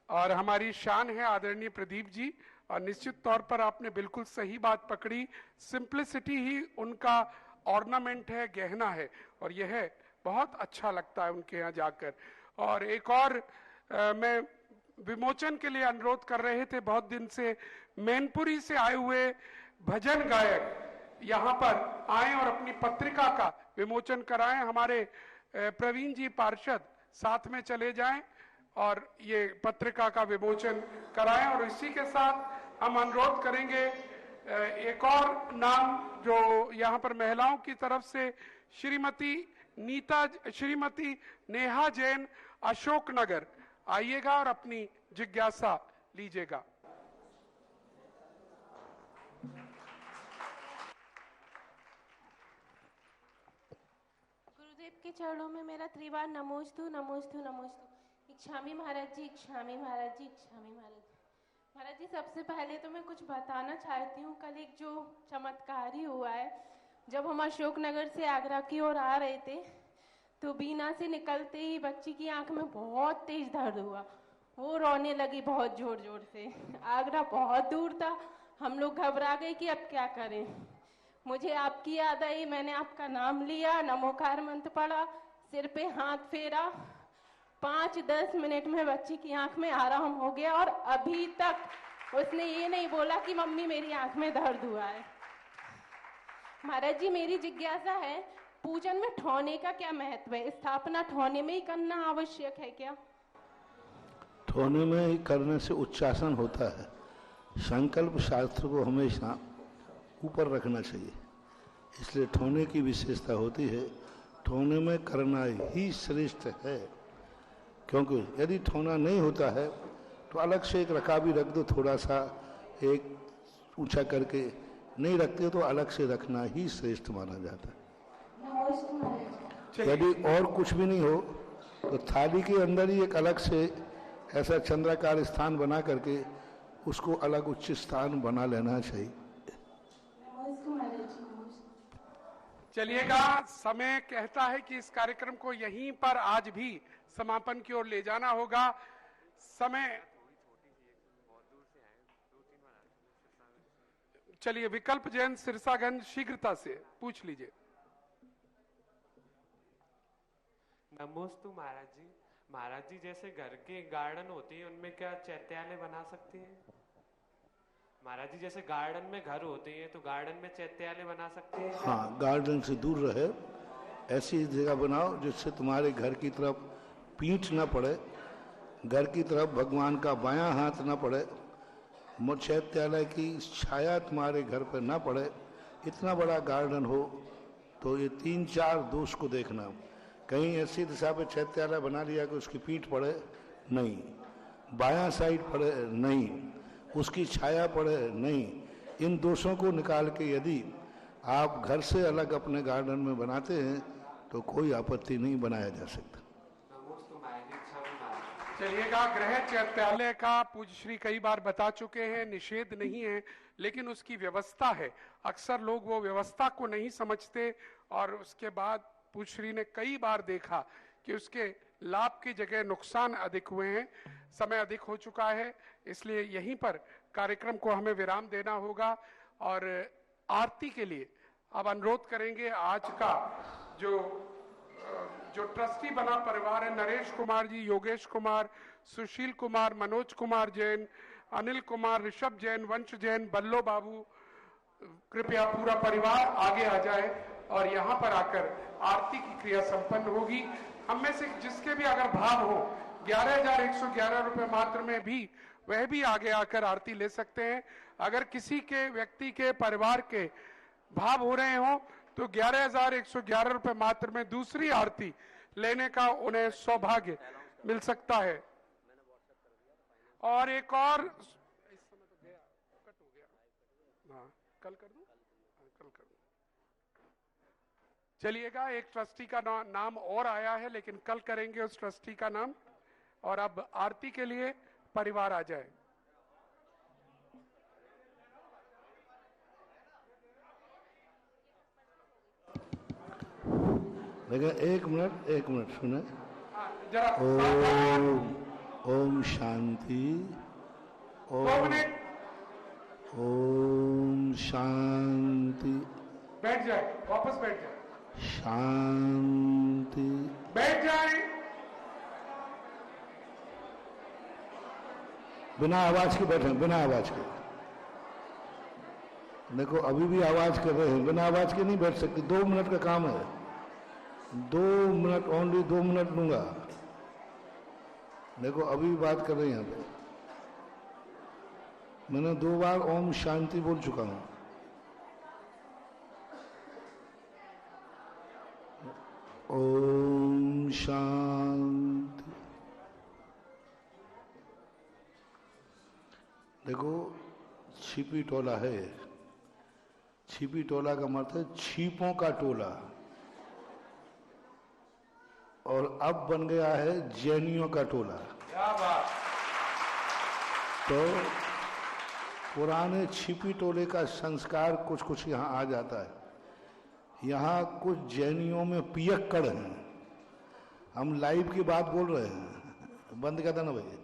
और हमारी शान है आदरणीय प्रदीप जी, और निश्चित तौर पर आपने बिल्कुल सही बात पकड़ी। सिंप्लिसिटी ही उनका ऑर्नामेंट है, गहना है, और यह बहुत अच्छा लगता है उनके यहाँ जाकर। और एक और मैं विमोचन के लिए अनुरोध कर रहे थे, बहुत दिन से मैनपुरी से आए हुए भजन गायक यहाँ पर आए और अपनी पत्रिका का विमोचन कराएं। हमारे प्रवीण जी पार्षद साथ में चले जाएं और ये पत्रिका का विमोचन कराएं। और इसी के साथ हम अनुरोध करेंगे एक और नाम जो यहाँ पर महिलाओं की तरफ से श्रीमती नेहा जैन, अशोकनगर, आइएगा और अपनी जिज्ञासा लीजिएगा।
गुरुदेव के चरणों में मेरा त्रिवार नमोस्तु नमोस्तु नमोस्तु। इच्छामी महाराज जी, इच्छामी महाराज जी, इच्छामी महाराज जी। महाराज जी, सबसे पहले तो मैं कुछ बताना चाहती हूँ। कल एक जो चमत्कार ही हुआ है, जब हम अशोकनगर से आगरा की ओर आ रहे थे तो बीना से निकलते ही बच्ची की आंख में बहुत तेज दर्द हुआ। वो रोने लगी बहुत जोर जोर से। आगरा बहुत दूर था, हम लोग घबरा गए कि अब क्या करें। मुझे आपकी याद आई, मैंने आपका नाम लिया, नमोकार मंत्र पढ़ा, सिर पे हाथ फेरा, 5-10 मिनट में बच्ची की आंख में आराम हो गया और अभी तक उसने ये नहीं बोला कि मम्मी मेरी आंख में दर्द हुआ है। महाराज जी, मेरी जिज्ञासा है, पूजन में ठौने का क्या महत्व है? स्थापना ठौने में ही करना आवश्यक है क्या?
ठौने में ही करने से उच्चासन होता है। संकल्प शास्त्र को हमेशा ऊपर रखना चाहिए, इसलिए ठौने की विशेषता होती है। ठौने में करना ही श्रेष्ठ है, क्योंकि यदि ठौना नहीं होता है तो अलग से एक रकाबी रख दो, थोड़ा सा एक ऊंचा करके, नहीं रखते तो अलग से रखना ही श्रेष्ठ माना जाता है। यदि और कुछ भी नहीं हो तो थाली के अंदर ही एक अलग से ऐसा चंद्राकार स्थान बना करके उसको अलग उच्च स्थान बना लेना चाहिए।
चलिएगा, समय कहता है कि इस कार्यक्रम को यहीं पर आज भी समापन की ओर ले जाना होगा। समय चलिए, विकल्प जैन, सिरसागंज, शीघ्रता से पूछ लीजिए।
नमोस्तु महाराज जी। महाराज जी, जैसे घर के गार्डन होते हैं उनमें क्या चैत्यालय बना सकते हैं? महाराज जी, जैसे गार्डन में घर होते हैं तो गार्डन में चैत्यालय बना सकते हैं?
हाँ, गार्डन से दूर रहे, ऐसी जगह बनाओ जिससे तुम्हारे घर की तरफ पीठ न पड़े, घर की तरफ भगवान का बायां हाथ न पड़े, चैत्यालय की छाया तुम्हारे घर पर न पड़े। इतना बड़ा गार्डन हो तो ये 3-4 दोष को देखना। कहीं ऐसी दिशा पे चैत्यालय बना लिया कि उसकी पीठ पड़े नहीं, बायां साइड पड़े नहीं, उसकी छाया पड़े नहीं। इन दोषों को निकाल के यदि आप घर से अलग अपने गार्डन में बनाते हैं तो कोई आपत्ति नहीं बनाया जा सकता।
चलिएगा, गृह चैत्यालय का पूज्य श्री कई बार बता चुके हैं, निषेध नहीं है, लेकिन उसकी व्यवस्था है। अक्सर लोग वो व्यवस्था को नहीं समझते और उसके बाद पूज्य श्री ने कई बार देखा कि उसके लाभ की जगह नुकसान अधिक हुए हैं। समय अधिक हो चुका है, इसलिए यहीं पर कार्यक्रम को हमें विराम देना होगा और आरती के लिए अब अनुरोध करेंगे। आज का जो ट्रस्टी बना परिवार है, नरेश कुमार जी, योगेश कुमार, सुशील कुमार, मनोज कुमार जैन, अनिल कुमार, ऋषभ जैन, वंश जैन, बल्लो बाबू, कृपया पूरा परिवार आगे आ जाए और यहाँ पर आकर आरती की क्रिया संपन्न होगी। हम में से जिसके भी अगर भाव हो 11,111 रुपए मात्र में भी, वह भी आगे आकर आरती ले सकते हैं। अगर किसी के व्यक्ति के परिवार के भाव हो रहे हो तो 11,111 रुपए मात्र में दूसरी आरती लेने का उन्हें सौभाग्य मिल सकता है। और एक और, इस समय तो गया, कट हो गया, हाँ, कल कर दूं, कल कर दूं। चलिएगा, एक ट्रस्टी का नाम और आया है, लेकिन कल करेंगे उस ट्रस्टी का नाम। और अब आरती के लिए परिवार आ जाए।
लेकिन एक मिनट सुने। ओम शांति, ओम शांति।
बैठ जाए, वापस बैठ जाए।
शांति।
बैठ जाए।
बिना आवाज के बैठे, बिना आवाज के। देखो अभी भी आवाज कर रहे हैं, बिना आवाज के नहीं बैठ सकते। 2 मिनट का काम है, 2 मिनट, ओनली 2 मिनट लूंगा। देखो अभी भी बात कर रहे हैं यहाँ पे। मैंने 2 बार ओम शांति बोल चुका हूं। ओम शांति। देखो छिपी टोला है, छिपी टोला का मतलब है छिपों का टोला, और अब बन गया है जैनियों का टोला। क्या बात। तो पुराने छिपी टोले का संस्कार कुछ कुछ यहाँ आ जाता है। यहाँ कुछ जैनियों में पियक्कड़ हैं। हम लाइव की बात बोल रहे हैं, बंद कर देना भाई।